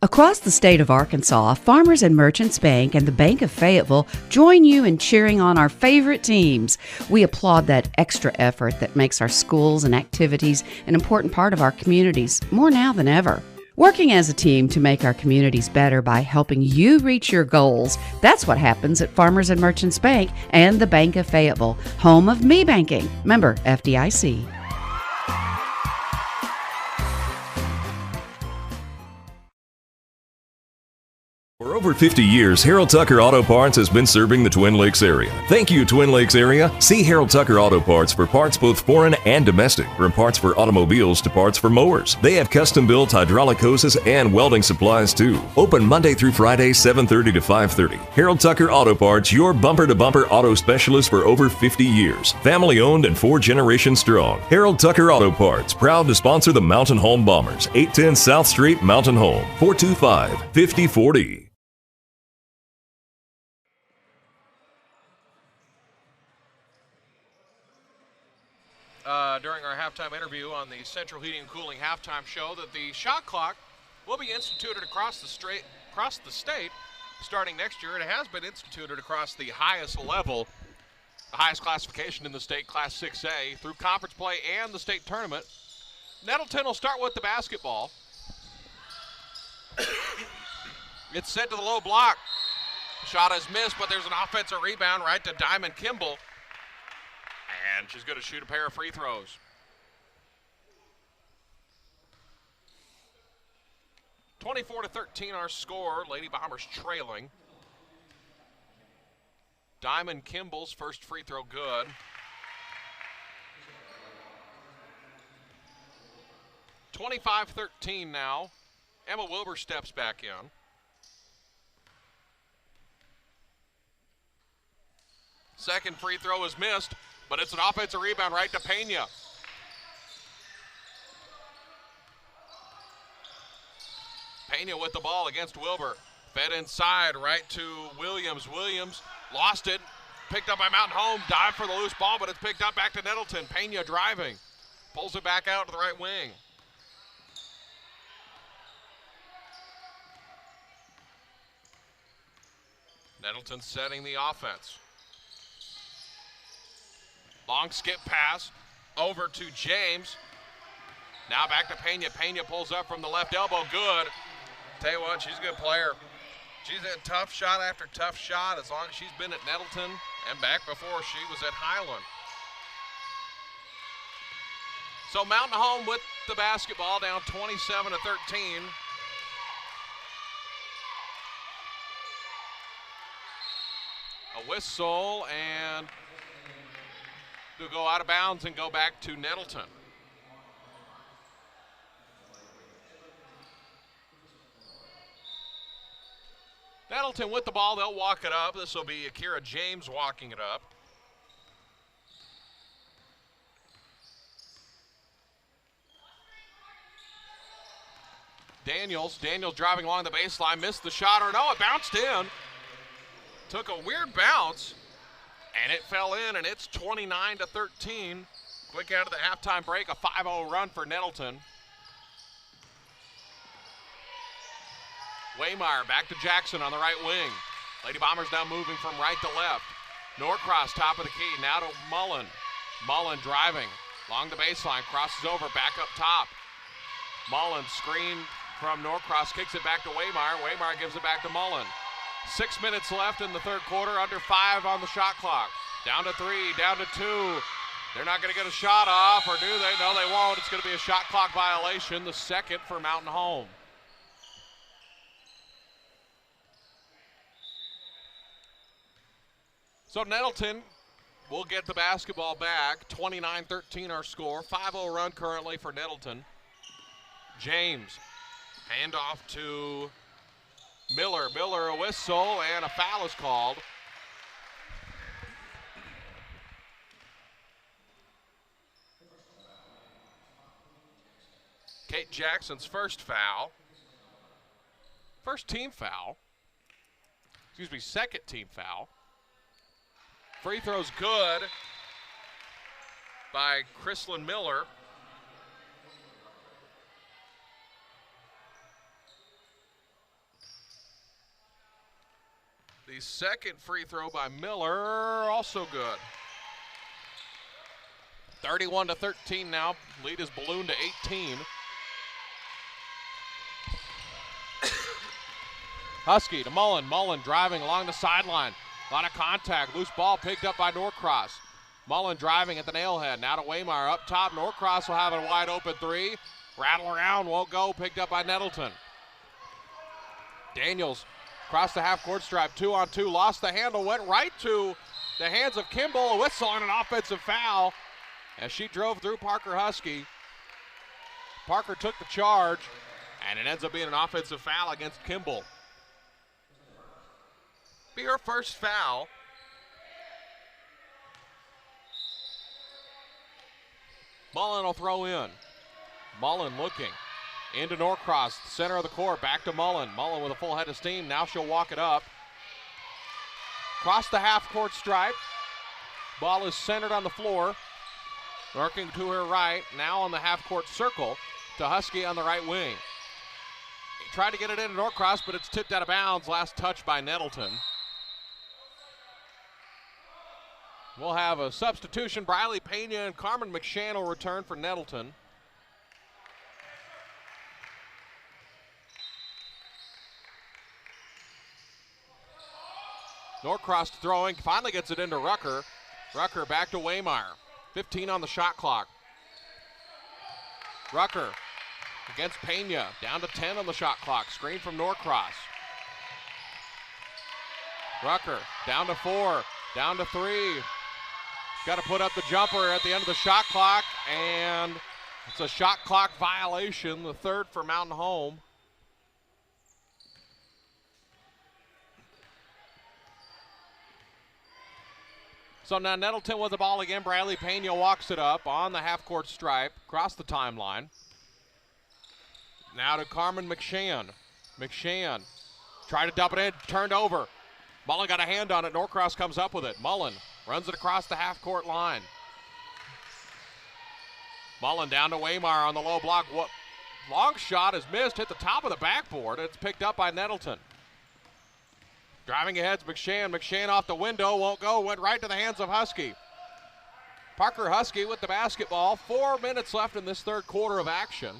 Across the state of Arkansas, Farmers and Merchants Bank and the Bank of Fayetteville join you in cheering on our favorite teams. We applaud that extra effort that makes our schools and activities an important part of our communities, more now than ever. Working as a team to make our communities better by helping you reach your goals, that's what happens at Farmers and Merchants Bank and the Bank of Fayetteville, home of Me Banking, member FDIC. For over 50 years, Harold Tucker Auto Parts has been serving the Twin Lakes area. Thank you, Twin Lakes area. See Harold Tucker Auto Parts for parts both foreign and domestic, from parts for automobiles to parts for mowers. They have custom-built hydraulic hoses and welding supplies too. Open Monday through Friday, 7:30 to 5:30. Harold Tucker Auto Parts, your bumper-to-bumper auto specialist for over 50 years. Family-owned and 4 generations strong. Harold Tucker Auto Parts, proud to sponsor the Mountain Home Bombers. 810 South Street, Mountain Home. 425-5040. During our halftime interview on the Central Heating and Cooling halftime show that the shot clock will be instituted across the state starting next year. It has been instituted across the highest level, the highest classification in the state, Class 6A, through conference play and the state tournament. Nettleton will start with the basketball. It's sent to the low block. Shot is missed, but there's an offensive rebound right to Diamond Kimball. And she's going to shoot a pair of free throws. 24-13 our score. Lady Bombers trailing. Diamond Kimball's first free throw good. 25-13 now. Emma Wilbur steps back in. Second free throw is missed, but it's an offensive rebound right to Pena. Pena with the ball against Wilbur. Fed inside right to Williams. Williams lost it. Picked up by Mountain Home. Dive for the loose ball, but it's picked up back to Nettleton. Pena driving. Pulls it back out to the right wing. Nettleton setting the offense. Long skip pass over to James. Now back to Pena. Pena pulls up from the left elbow. Good. Tell you what, she's a good player. She's had tough shot after tough shot as long as she's been at Nettleton and back before she was at Highland. So Mountain Home with the basketball, down 27-13. A whistle, and to go out of bounds and go back to Nettleton. Nettleton with the ball, they'll walk it up. This will be Akira James walking it up. Daniels driving along the baseline, missed the shot, or no, it bounced in. Took a weird bounce, and it fell in, and it's 29-13. Quick out of the halftime break, a 5-0 run for Nettleton. Waymire back to Jackson on the right wing. Lady Bombers now moving from right to left. Norcross top of the key, now to Mullen. Mullen driving along the baseline, crosses over, back up top. Mullen screen from Norcross, kicks it back to Waymire. Waymire gives it back to Mullen. 6 minutes left in the third quarter, under 5 on the shot clock. Down to 3, down to 2. They're not going to get a shot off, or do they? No, they won't. It's going to be a shot clock violation, the second for Mountain Home. So Nettleton will get the basketball back. 29-13 our score. 5-0 run currently for Nettleton. James, handoff to Miller. Miller, a whistle, and a foul is called. Kate Jackson's first foul. First team foul. Excuse me, second team foul. Free throw's good by Chrislyn Miller. The second free throw by Miller, also good. 31-13 now. Lead is ballooned to 18. Husky to Mullen. Mullen driving along the sideline. A lot of contact. Loose ball picked up by Norcross. Mullen driving at the nailhead. Now to Waymire up top. Norcross will have a wide open three. Rattle around, won't go. Picked up by Nettleton. Daniels across the half-court stripe, 2-on-2, lost the handle, went right to the hands of Kimball, a whistle and an offensive foul as she drove through Parker Husky. Parker took the charge, and it ends up being an offensive foul against Kimball. Be her first foul. Mullen will throw in. Mullen looking. Into Norcross, center of the court, back to Mullen. Mullen with a full head of steam, now she'll walk it up. Across the half-court stripe. Ball is centered on the floor. Working to her right, now on the half-court circle to Husky on the right wing. He tried to get it into Norcross, but it's tipped out of bounds. Last touch by Nettleton. We'll have a substitution. Briley Pena and Carmen McShann will return for Nettleton. Norcross throwing, finally gets it into Rucker. Rucker back to Waymire. 15 on the shot clock. Rucker against Pena, down to 10 on the shot clock. Screen from Norcross. Rucker down to 4, down to 3. Got to put up the jumper at the end of the shot clock, and it's a shot clock violation, the third for Mountain Home. So now Nettleton with the ball again. Bradley Pena walks it up on the half-court stripe, across the timeline. Now to Carmen McShann. McShann tried to dump it in, turned over. Mullen got a hand on it. Norcross comes up with it. Mullen runs it across the half-court line. Mullen down to Waymire on the low block. What long shot is missed, hit the top of the backboard. It's picked up by Nettleton. Driving ahead, McShann. McShann off the window, won't go, went right to the hands of Husky. Parker Husky with the basketball. 4 minutes left in this third quarter of action.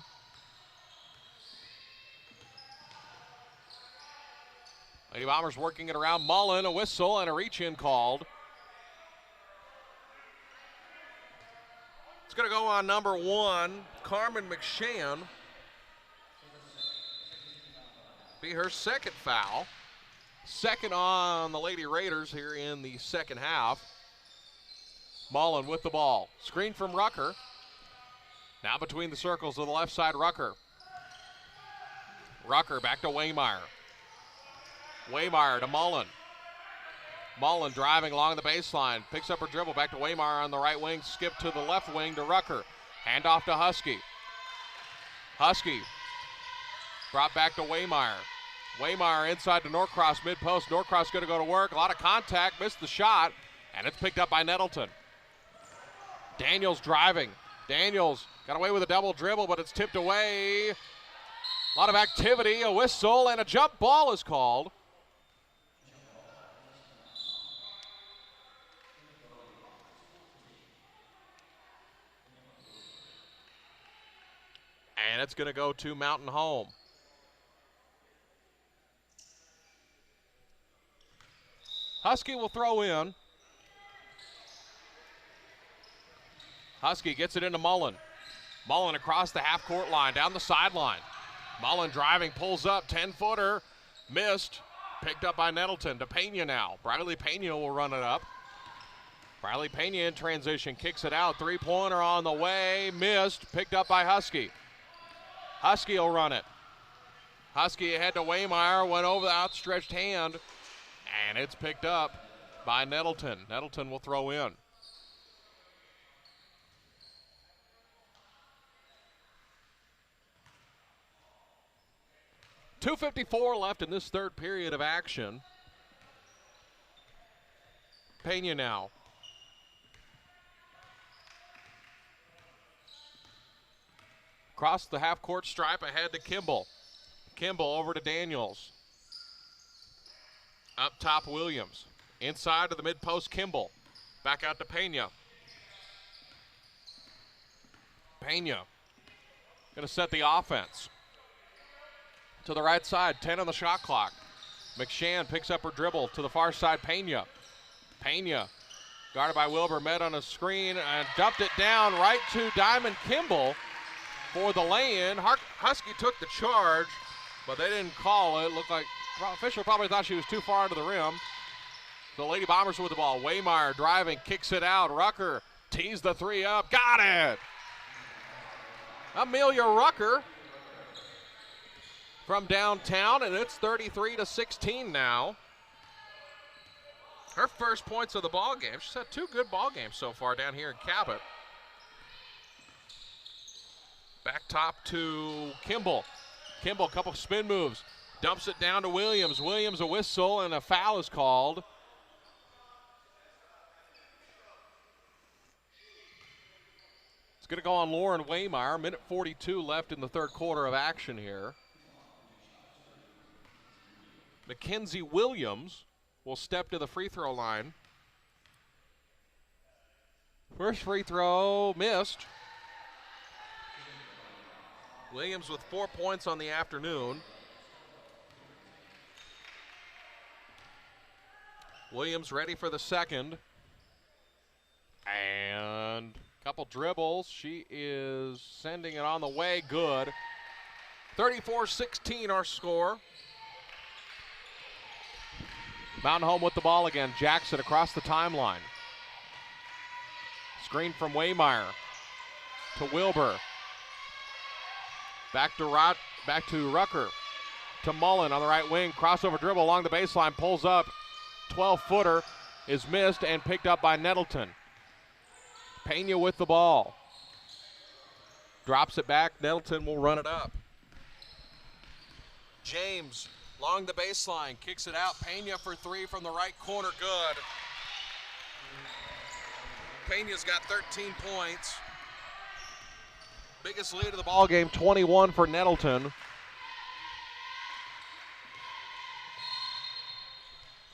Lady Bombers working it around. Mullen, a whistle, and a reach-in called. It's going to go on number 1, Carmen McShann. Be her second foul. Second on the Lady Raiders here in the second half. Mullen with the ball. Screen from Rucker. Now between the circles to the left side, Rucker. Rucker back to Waymeyer. Waymeyer to Mullen. Mullen driving along the baseline. Picks up her dribble. Back to Waymeyer on the right wing. Skip to the left wing to Rucker. Hand off to Husky. Husky brought back to Waymeyer. Waymeyer inside to Norcross, mid-post. Norcross going to go to work. A lot of contact. Missed the shot. And it's picked up by Nettleton. Daniels driving. Daniels got away with a double dribble, but it's tipped away. A lot of activity. A whistle and a jump ball is called. And it's going to go to Mountain Home. Husky will throw in. Husky gets it into Mullen. Mullen across the half-court line, down the sideline. Mullen driving, pulls up, 10-footer, missed. Picked up by Nettleton to Pena now. Briley Pena will run it up. Briley Pena in transition, kicks it out. Three-pointer on the way, missed. Picked up by Husky. Husky will run it. Husky ahead to Waymeyer, went over the outstretched hand, and it's picked up by Nettleton. Nettleton will throw in. .254 left in this third period of action. Pena now. Across the half-court stripe ahead to Kimball. Kimball over to Daniels. Up top, Williams. Inside to the mid-post, Kimball. Back out to Pena. Pena going to set the offense. To the right side, 10 on the shot clock. McShann picks up her dribble to the far side, Pena. Pena, guarded by Wilbur, met on a screen and dumped it down right to Diamond Kimball for the lay-in. Husky took the charge, but they didn't call it. Looked like official probably thought she was too far into the rim. The Lady Bombers with the ball. Waymeyer driving, kicks it out. Rucker tees the three up. Got it! Amelia Rucker from downtown, and it's 33-16 now. Her first points of the ball game. She's had 2 good ball games so far down here in Cabot. Back top to Kimball. Kimball, couple spin moves. Dumps it down to Williams. Williams, a whistle, and a foul is called. It's going to go on Lauren Waymeyer. Minute 42 left in the third quarter of action here. Mackenzie Williams will step to the free throw line. First free throw missed. Williams with 4 points on the afternoon. Williams ready for the second. And a couple dribbles. She is sending it on the way. Good. 34-16 our score. Mountain Home with the ball again. Jackson across the timeline. Screen from Waymeyer to Wilbur. Back to Rucker. To Mullen on the right wing. Crossover dribble along the baseline. Pulls up. 12-footer is missed and picked up by Nettleton. Pena with the ball. Drops it back. Nettleton will run it up. James along the baseline, kicks it out. Pena for 3 from the right corner, good. Pena's got 13 points. Biggest lead of the ball game, 21 for Nettleton.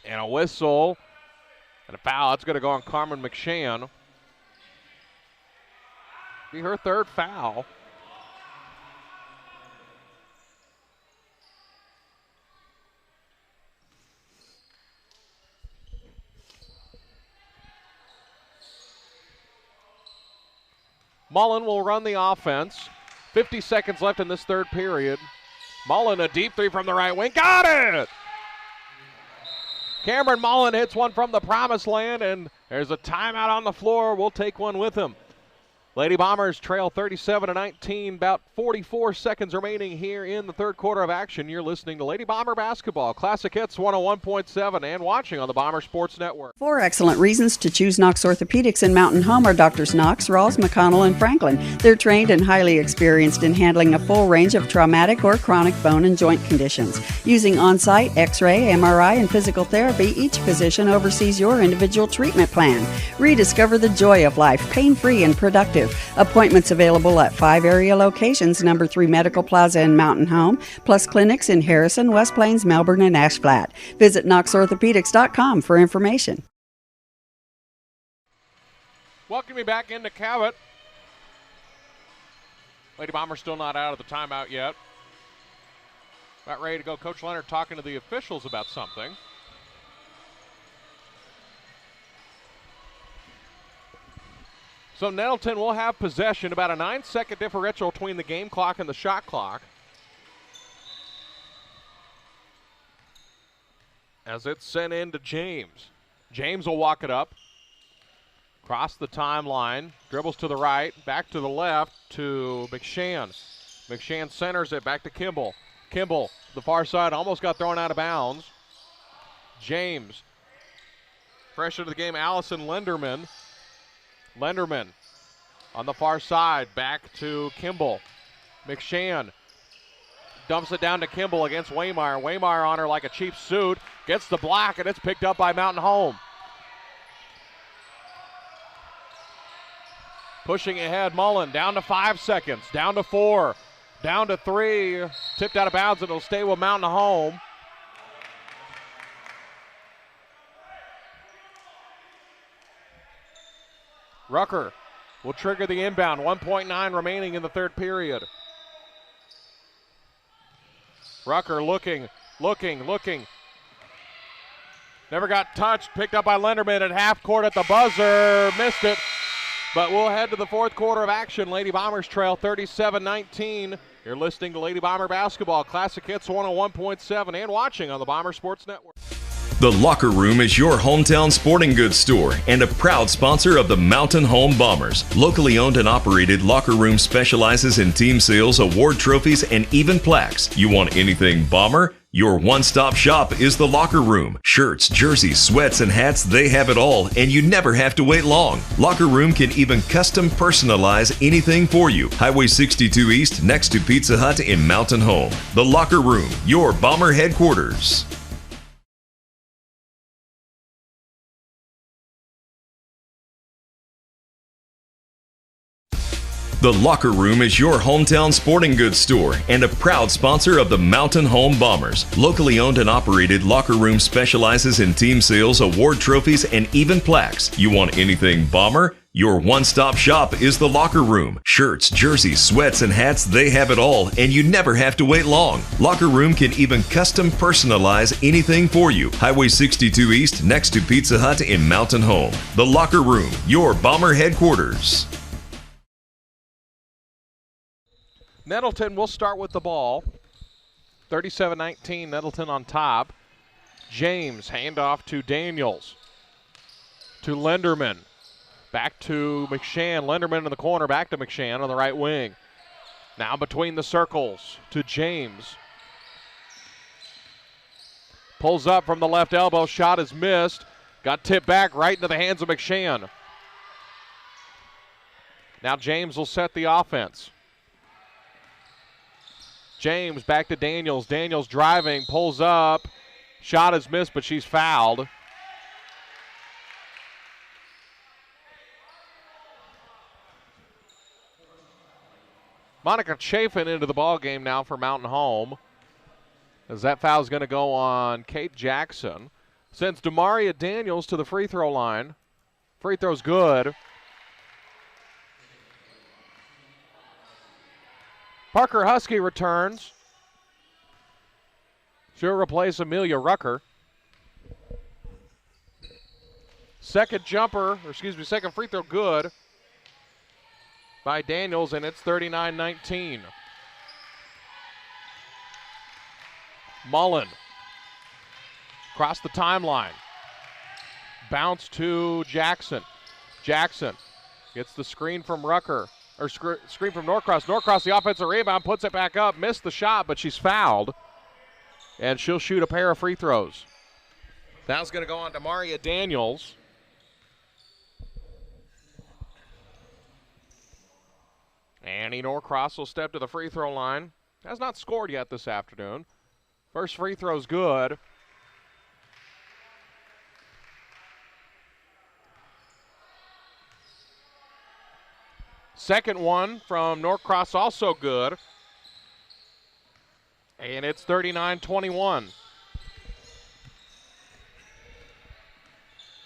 And a whistle and a foul. It's going to go on Carmen McShann. Be her third foul. Mullen will run the offense. 50 seconds left in this third period. Mullen, a deep three from the right wing. Got it! Cameron Mullen hits one from the promised land, and there's a timeout on the floor. We'll take one with him. Lady Bombers trail 37-19, about 44 seconds remaining here in the third quarter of action. You're listening to Lady Bomber Basketball, Classic Hits 101.7, and watching on the Bomber Sports Network. 4 excellent reasons to choose Knox Orthopedics in Mountain Home are Doctors Knox, Rawls, McConnell, and Franklin. They're trained and highly experienced in handling a full range of traumatic or chronic bone and joint conditions. Using on-site X-ray, MRI, and physical therapy, each physician oversees your individual treatment plan. Rediscover the joy of life, pain-free and productive. Appointments available at 5 area locations, number 3 Medical Plaza in Mountain Home, plus clinics in Harrison, West Plains, Melbourne, and Ashflat. Visit knoxorthopedics.com for information. Welcome me back into Cabot. Lady Bombers still not out of the timeout yet. About ready to go. Coach Leonard talking to the officials about something. So Nettleton will have possession, about a 9-second differential between the game clock and the shot clock. As it's sent in to James. James will walk it up. Cross the timeline, dribbles to the right, back to the left to McShann. McShann centers it back to Kimball. Kimball, the far side, almost got thrown out of bounds. James, fresh into the game, Allison Lenderman. Lenderman on the far side, back to Kimball. McShann dumps it down to Kimball against Waymire. Waymire on her like a cheap suit, gets the block, and it's picked up by Mountain Home. Pushing ahead, Mullen, down to 5 seconds, down to 4, down to 3, tipped out of bounds, and it'll stay with Mountain Home. Rucker will trigger the inbound. 1.9 remaining in the third period. Rucker looking. Never got touched. Picked up by Lenderman at half court at the buzzer. Missed it. But we'll head to the fourth quarter of action. Lady Bombers trail 37-19. You're listening to Lady Bomber Basketball, Classic Hits 101.7, and watching on the Bomber Sports Network. The Locker Room is your hometown sporting goods store and a proud sponsor of the Mountain Home Bombers. Locally owned and operated, Locker Room specializes in team sales, award trophies, and even plaques. You want anything Bomber? Your one-stop shop is the Locker Room. Shirts, jerseys, sweats, and hats, they have it all, and you never have to wait long. Locker Room can even custom personalize anything for you. Highway 62 East, next to Pizza Hut in Mountain Home. The Locker Room, your Bomber headquarters. The Locker Room is your hometown sporting goods store and a proud sponsor of the Mountain Home Bombers. Locally owned and operated, Locker Room specializes in team sales, award trophies, and even plaques. You want anything Bomber? Your one-stop shop is the Locker Room. Shirts, jerseys, sweats, and hats, they have it all, and you never have to wait long. Locker Room can even custom personalize anything for you. Highway 62 East, next to Pizza Hut in Mountain Home. The Locker Room, your Bomber headquarters. Nettleton will start with the ball. 37-19, Nettleton on top. James, handoff to Daniels. To Lenderman. Back to McShann. Lenderman in the corner, back to McShann on the right wing. Now between the circles to James. Pulls up from the left elbow, shot is missed. Got tipped back right into the hands of McShann. Now James will set the offense. James back to Daniels. Daniels driving, pulls up. Shot is missed, but she's fouled. Monica Chafin into the ball game now for Mountain Home, as that foul is going to go on Kate Jackson. Sends Demaria Daniels to the free throw line. Free throw's good. Parker Husky returns. She'll replace Amelia Rucker. Second free throw good by Daniels, and it's 39-19. Mullen across the timeline. Bounce to Jackson. Jackson gets the screen from Rucker, or screen from Norcross. Norcross, the offensive rebound, puts it back up, missed the shot, but she's fouled. And she'll shoot a pair of free throws. That's going to go on to Maria Daniels. Annie Norcross will step to the free throw line. Has not scored yet this afternoon. First free throw's good. Second one from Norcross also good. And it's 39-21.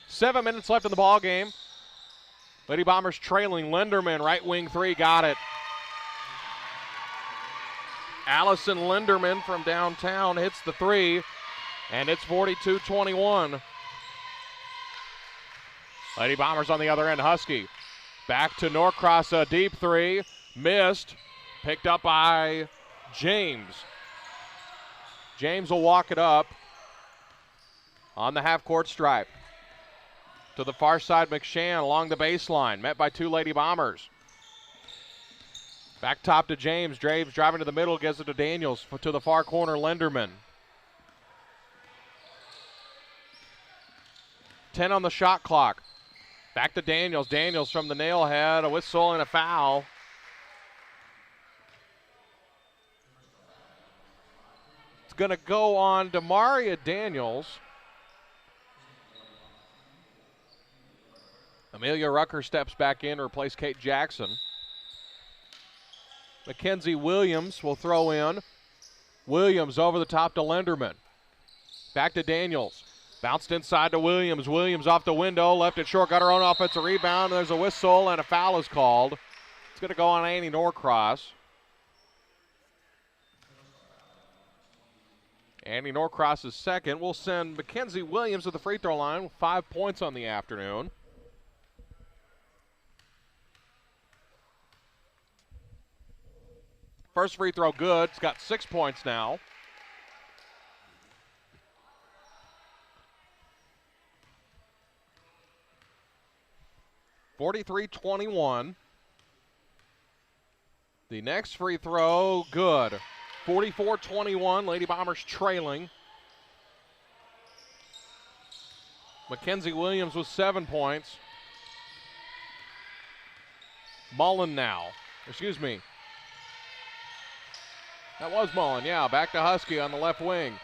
7 minutes left in the ball game. Lady Bombers trailing. Linderman, right wing three, got it. Allison Linderman from downtown hits the three, and it's 42-21. Lady Bombers on the other end. Husky back to Norcross, a deep three, missed, picked up by James. James will walk it up on the half-court stripe. To the far side, McShann along the baseline, met by two Lady Bombers. Back top to James. James driving to the middle, gives it to Daniels. To the far corner, Linderman. 10 on the shot clock. Back to Daniels. Daniels from the nail head, a whistle and a foul. It's going to go on to Maria Daniels. Amelia Rucker steps back in to replace Kate Jackson. Mackenzie Williams will throw in. Williams over the top to Linderman. Back to Daniels. Bounced inside to Williams. Williams off the window, left it short, got her own offensive rebound. There's a whistle and a foul is called. It's going to go on Annie Norcross. Annie Norcross is second. We'll send Mackenzie Williams to the free throw line with 5 points on the afternoon. First free throw good. It's got 6 points now. (43-21). The next free throw good. 44-21. Lady Bombers trailing. Mackenzie Williams with 7 points. Mullen now. Excuse me. That was Mullen, yeah. Back to Husky on the left wing.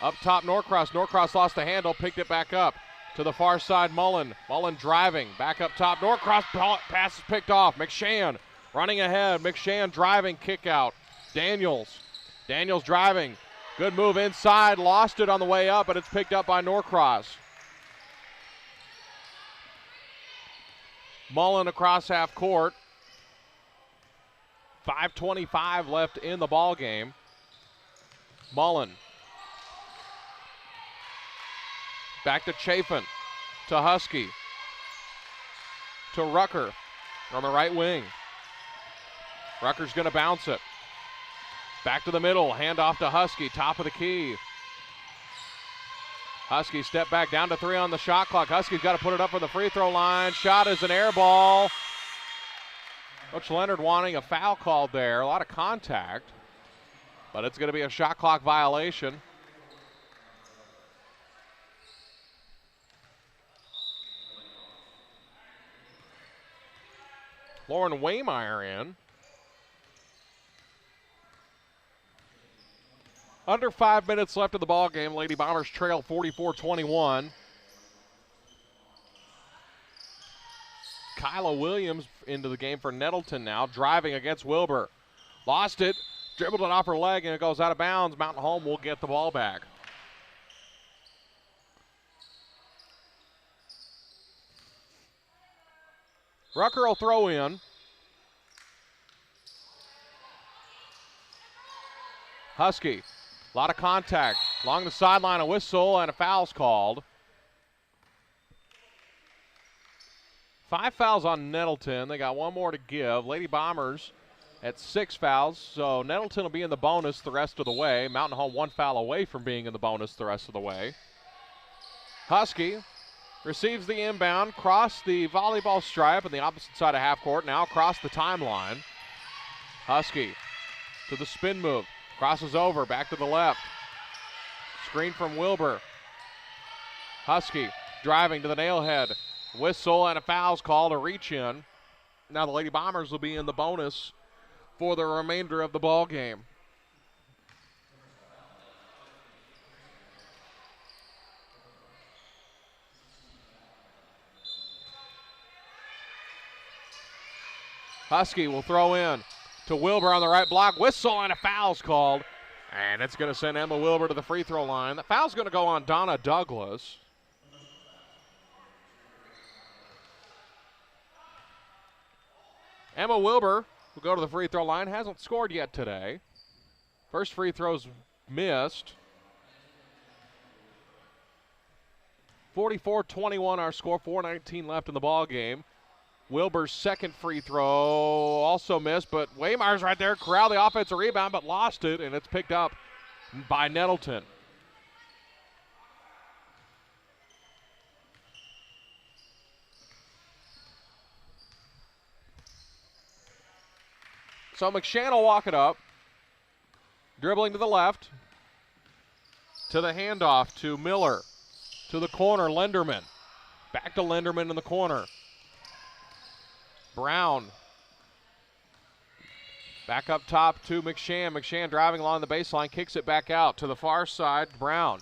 Up top, Norcross. Norcross lost the handle, picked it back up. To the far side, Mullen. Mullen driving. Back up top. Norcross pass is picked off. McShann running ahead. McShann driving, kick out. Daniels. Daniels driving. Good move inside. Lost it on the way up, but it's picked up by Norcross. Mullen across half court. 5:25 left in the ball game. Mullen. Back to Chafin. To Husky. To Rucker on the right wing. Rucker's going to bounce it. Back to the middle. Hand off to Husky. Top of the key. Husky step back down to 3 on the shot clock. Husky's got to put it up from the free throw line. Shot is an air ball. Coach Leonard wanting a foul called there. A lot of contact. But it's going to be a shot clock violation. Lauren Waymeyer in. Under 5 minutes left of the ball game. Lady Bombers trail 44-21. Kyla Williams into the game for Nettleton now, driving against Wilbur. Lost it, dribbled it off her leg, and it goes out of bounds. Mountain Home will get the ball back. Rucker will throw in. Husky, a lot of contact. Along the sideline, a whistle and a foul's called. 5 fouls on Nettleton. They got one more to give. Lady Bombers at 6 fouls, so Nettleton will be in the bonus the rest of the way. Mountain Home 1 foul away from being in the bonus the rest of the way. Husky receives the inbound, cross the volleyball stripe on the opposite side of half court, now across the timeline. Husky to the spin move, crosses over, back to the left. Screen from Wilbur. Husky driving to the nailhead. Whistle and a foul's called, a reach in. Now the Lady Bombers will be in the bonus for the remainder of the ball game. Husky will throw in to Wilbur on the right block. Whistle and a foul's called. And it's going to send Emma Wilbur to the free throw line. The foul's going to go on Donna Douglas. Emma Wilbur will go to the free throw line. Hasn't scored yet today. First free throw's missed. 44-21 our score. 4:19 left in the ball game. Wilbur's second free throw also missed, but Waymire's right there. Corral the offensive rebound, but lost it, and it's picked up by Nettleton. So McShann will walk it up. Dribbling to the left. To the handoff to Miller. To the corner, Lenderman. Back to Lenderman in the corner. Brown. Back up top to McShann. McShann driving along the baseline, kicks it back out to the far side. Brown.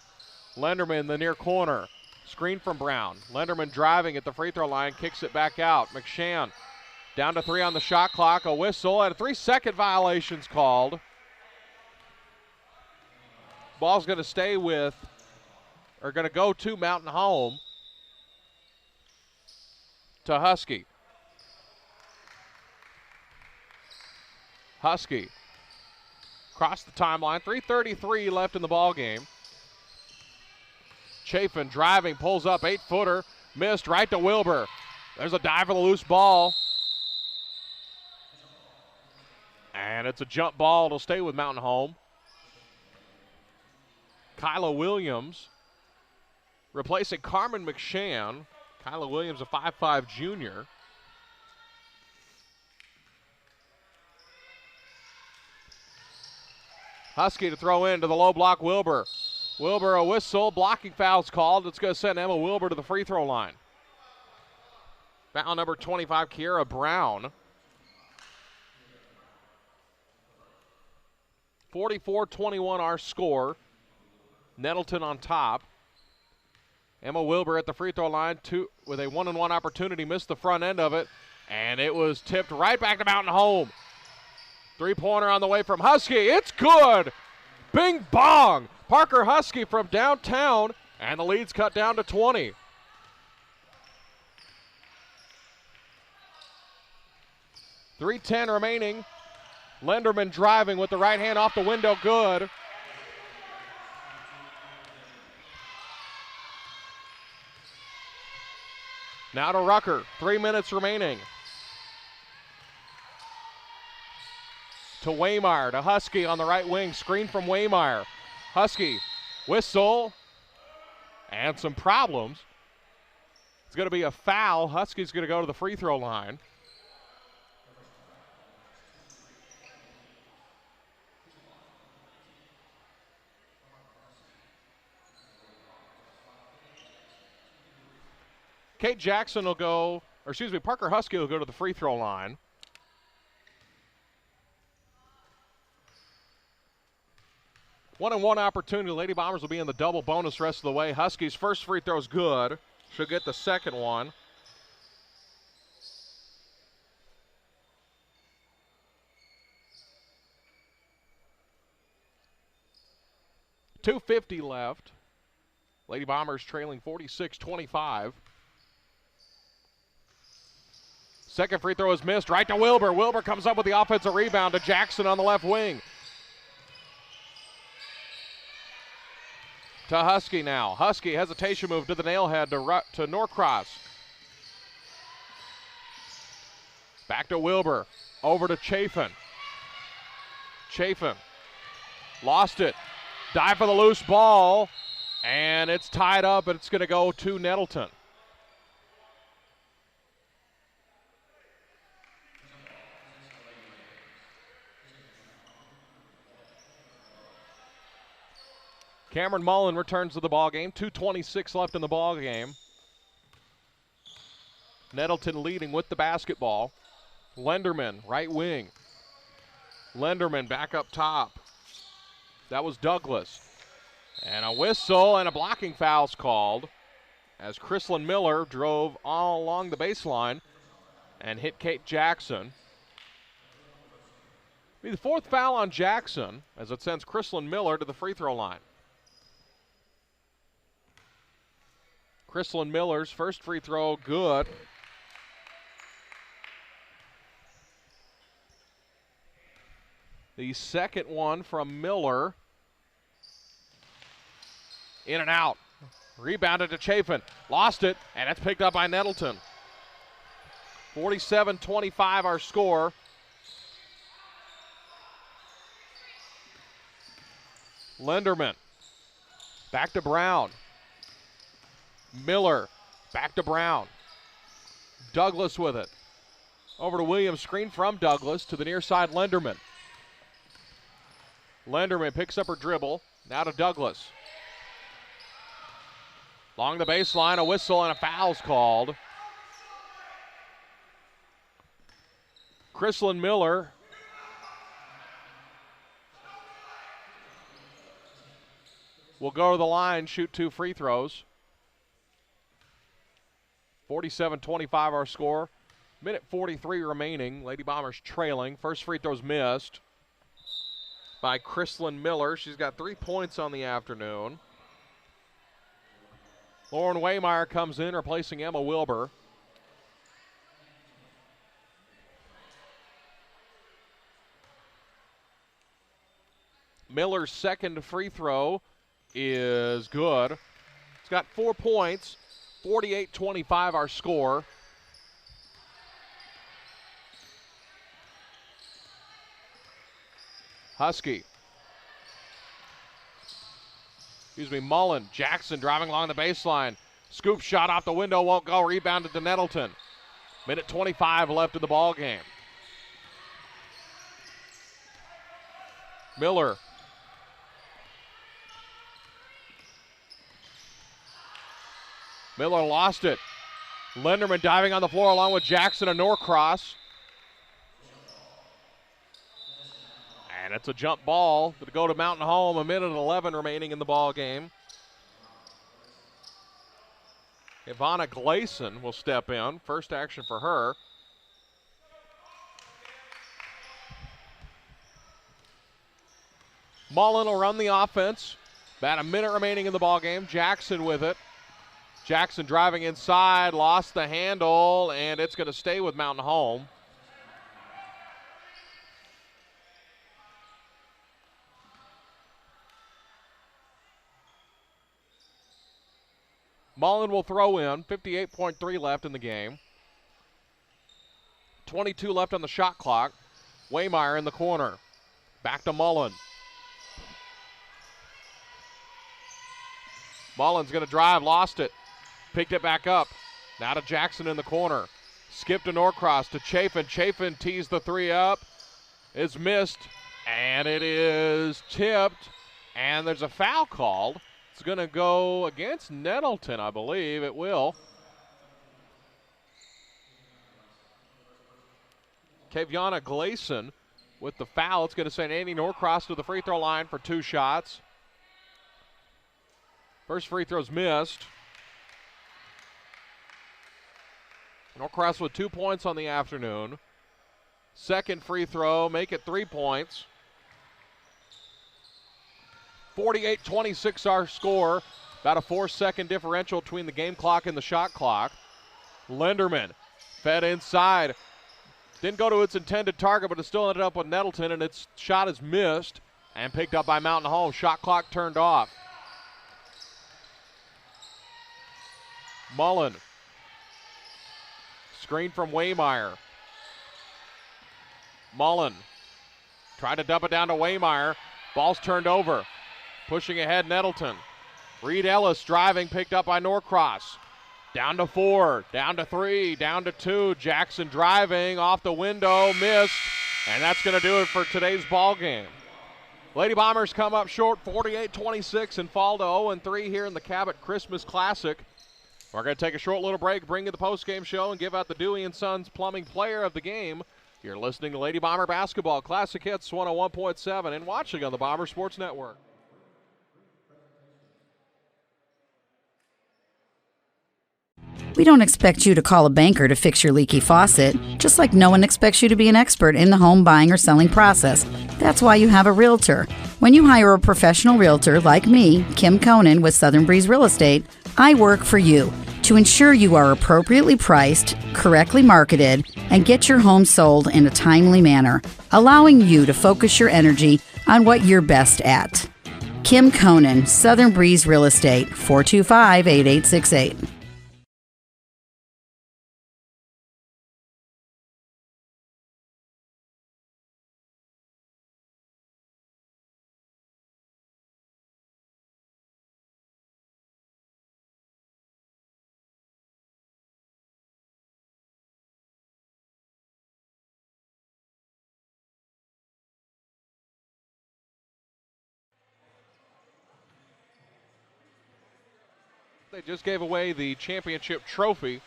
Lenderman in the near corner. Screen from Brown. Lenderman driving at the free throw line, kicks it back out. McShann down to 3 on the shot clock. A whistle and a 3-second violation's called. Ball's going to stay with, or going to go to Mountain Home. To Husky. Husky across the timeline. 3:33 left in the ball game. Chafin driving, pulls up, 8-footer, missed right to Wilbur. There's a dive for the loose ball. And it's a jump ball. It'll stay with Mountain Home. Kyla Williams replacing Carmen McShann. Kyla Williams, a 5'5 junior. Husky to throw in to the low block, Wilbur. Wilbur, a whistle, blocking foul's called. It's going to send Emma Wilbur to the free throw line. Foul number 25, Kiera Brown. 44-21 our score. Nettleton on top. Emma Wilbur at the free throw line with a 1-on-1 opportunity, missed the front end of it, and it was tipped right back to Mountain Home. Three-pointer on the way from Husky. It's good. Bing bong. Parker Husky from downtown, and the lead's cut down to 20. .310 remaining. Lenderman driving with the right hand off the window. Good. Now to Rucker. 3 minutes remaining. To Waymire, to Husky on the right wing. Screen from Waymire. Husky, whistle, and some problems. It's going to be a foul. Husky's going to go to the free throw line. Kate Jackson will go, or excuse me, Parker Husky will go to the free throw line. One-on-one opportunity. Lady Bombers will be in the double bonus rest of the way. Huskies' first free throw is good. She'll get the second one. .250 left. Lady Bombers trailing 46-25. Second free throw is missed. Right to Wilbur. Wilbur comes up with the offensive rebound to Jackson on the left wing. to Husky now. Husky hesitation move to the nailhead to Norcross. Back to Wilbur. Over to Chafin. Chafin lost it. Dive for the loose ball. And it's tied up, and it's going to go to Nettleton. Cameron Mullen returns to the ballgame. 2:26 left in the ballgame. Nettleton leading with the basketball. Lenderman, right wing. Lenderman back up top. That was Douglas. And a whistle and a blocking foul's called as Chrislyn Miller drove all along the baseline and hit Kate Jackson. Be the fourth foul on Jackson as it sends Chrislyn Miller to the free throw line. Chrislyn Miller's first free throw good. The second one from Miller. In and out. Rebounded to Chafin. Lost it, and it's picked up by Nettleton. 47-25 our score. Lenderman. Back to Brown. Miller. Back to Brown. Douglas with it. Over to Williams. Screen from Douglas to the near side Lenderman. Lenderman picks up her dribble. Now to Douglas. Along the baseline, a whistle and a foul's called. Chrislyn Miller will go to the line, shoot 2 free throws. 47-25 our score. Minute 43 remaining. Lady Bombers trailing. First free throw's missed by Chrislyn Miller. She's got 3 points on the afternoon. Lauren Waymeyer comes in, replacing Emma Wilbur. Miller's second free throw is good. It's got 4 points. 48-25 our score. Husky. Mullen. Jackson driving along the baseline. Scoop shot off the window, won't go. Rebounded to Nettleton. Minute 25 left in the ball game. Miller. Miller lost it. Lenderman diving on the floor along with Jackson and Norcross. And it's a jump ball to go to Mountain Home. 1:11 remaining in the ball game. Ivana Gleason will step in. First action for her. Mullen will run the offense. About a minute remaining in the ball game. Jackson with it. Jackson driving inside, lost the handle, and it's going to stay with Mountain Home. Mullen will throw in. 58.3 left in the game. 22 left on the shot clock. Waymeyer in the corner. Back to Mullen. Mullen's going to drive, lost it. Picked it back up. Now to Jackson in the corner. Skip to Norcross to Chafin. Chafin tees the 3 up. It's missed. And it is tipped. And there's a foul called. It's going to go against Nettleton, I believe. It will. Kaviana Gleason with the foul. It's going to send Andy Norcross to the free throw line for 2 shots. First free throw's missed. Norcross with 2 points on the afternoon. Second free throw, make it 3 points. 48-26 our score. About a 4-second differential between the game clock and the shot clock. Lenderman fed inside. Didn't go to its intended target, but it still ended up with Nettleton, and its shot is missed and picked up by Mountain Home. Shot clock turned off. Mullen. Screen from Waymeyer. Mullen tried to dump it down to Waymeyer. Ball's turned over. Pushing ahead, Nettleton. Reed Ellis driving, picked up by Norcross. Down to 4, down to 3, down to 2. Jackson driving off the window, missed, and that's going to do it for today's ball game. Lady Bombers come up short 48-26 and fall to 0-3 here in the Cabot Christmas Classic. We're going to take a short little break, bring you the postgame show, and give out the Dewey & Sons Plumbing Player of the Game. You're listening to Lady Bomber Basketball Classic Hits 101.7 and watching on the Bomber Sports Network. We don't expect you to call a banker to fix your leaky faucet, just like no one expects you to be an expert in the home buying or selling process. That's why you have a realtor. When you hire a professional realtor like me, Kim Conan with Southern Breeze Real Estate, I work for you to ensure you are appropriately priced, correctly marketed, and get your home sold in a timely manner, allowing you to focus your energy on what you're best at. Kim Conan, Southern Breeze Real Estate, 425-8868. They just gave away the championship trophy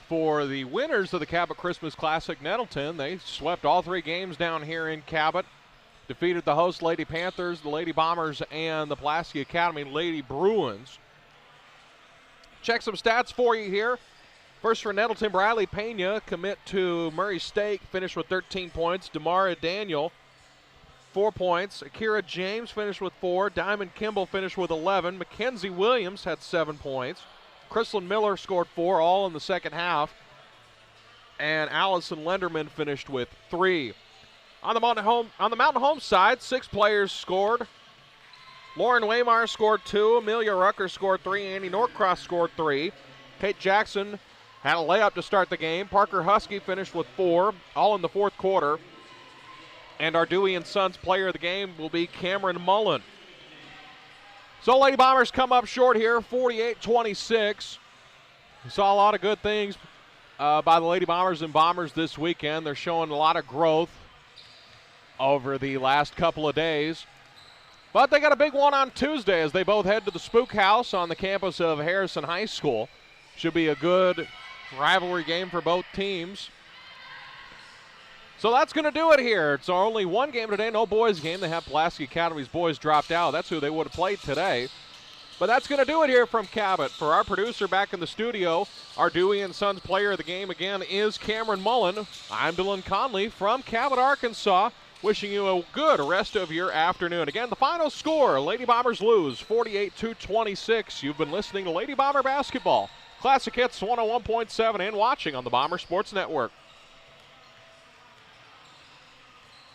for the winners of the Cabot Christmas Classic, Nettleton. They swept all 3 games down here in Cabot, defeated the host Lady Panthers, the Lady Bombers, and the Pulaski Academy Lady Bruins. Check some stats for you here. First for Nettleton, Bradley Pena, commit to Murray State, finished with 13 points. Damara Daniel, 4 points. Akira James finished with 4. Diamond Kimball finished with 11. Mackenzie Williams had 7 points. Chrislyn Miller scored 4, all in the second half. And Allison Lenderman finished with 3. On the Mountain Home side, 6 players scored. Lauren Waymeyer scored 2. Amelia Rucker scored 3. Andy Norcross scored 3. Kate Jackson had a layup to start the game. Parker Husky finished with 4, all in the fourth quarter. And our Dewey & Sons player of the game will be Cameron Mullen. So Lady Bombers come up short here, 48-26. We saw a lot of good things by the Lady Bombers and Bombers this weekend. They're showing a lot of growth over the last couple of days. But they got a big one on Tuesday as they both head to the Spook House on the campus of Harrison High School. Should be a good rivalry game for both teams. So that's going to do it here. It's only one game today, no boys game. They have Pulaski Academy's boys dropped out. That's who they would have played today. But that's going to do it here from Cabot. For our producer back in the studio, our Dewey & Sons player of the game again is Cameron Mullen. I'm Dylan Conley from Cabot, Arkansas, wishing you a good rest of your afternoon. Again, the final score, Lady Bombers lose 48-26. You've been listening to Lady Bomber Basketball Classic Hits 101.7 and watching on the Bomber Sports Network.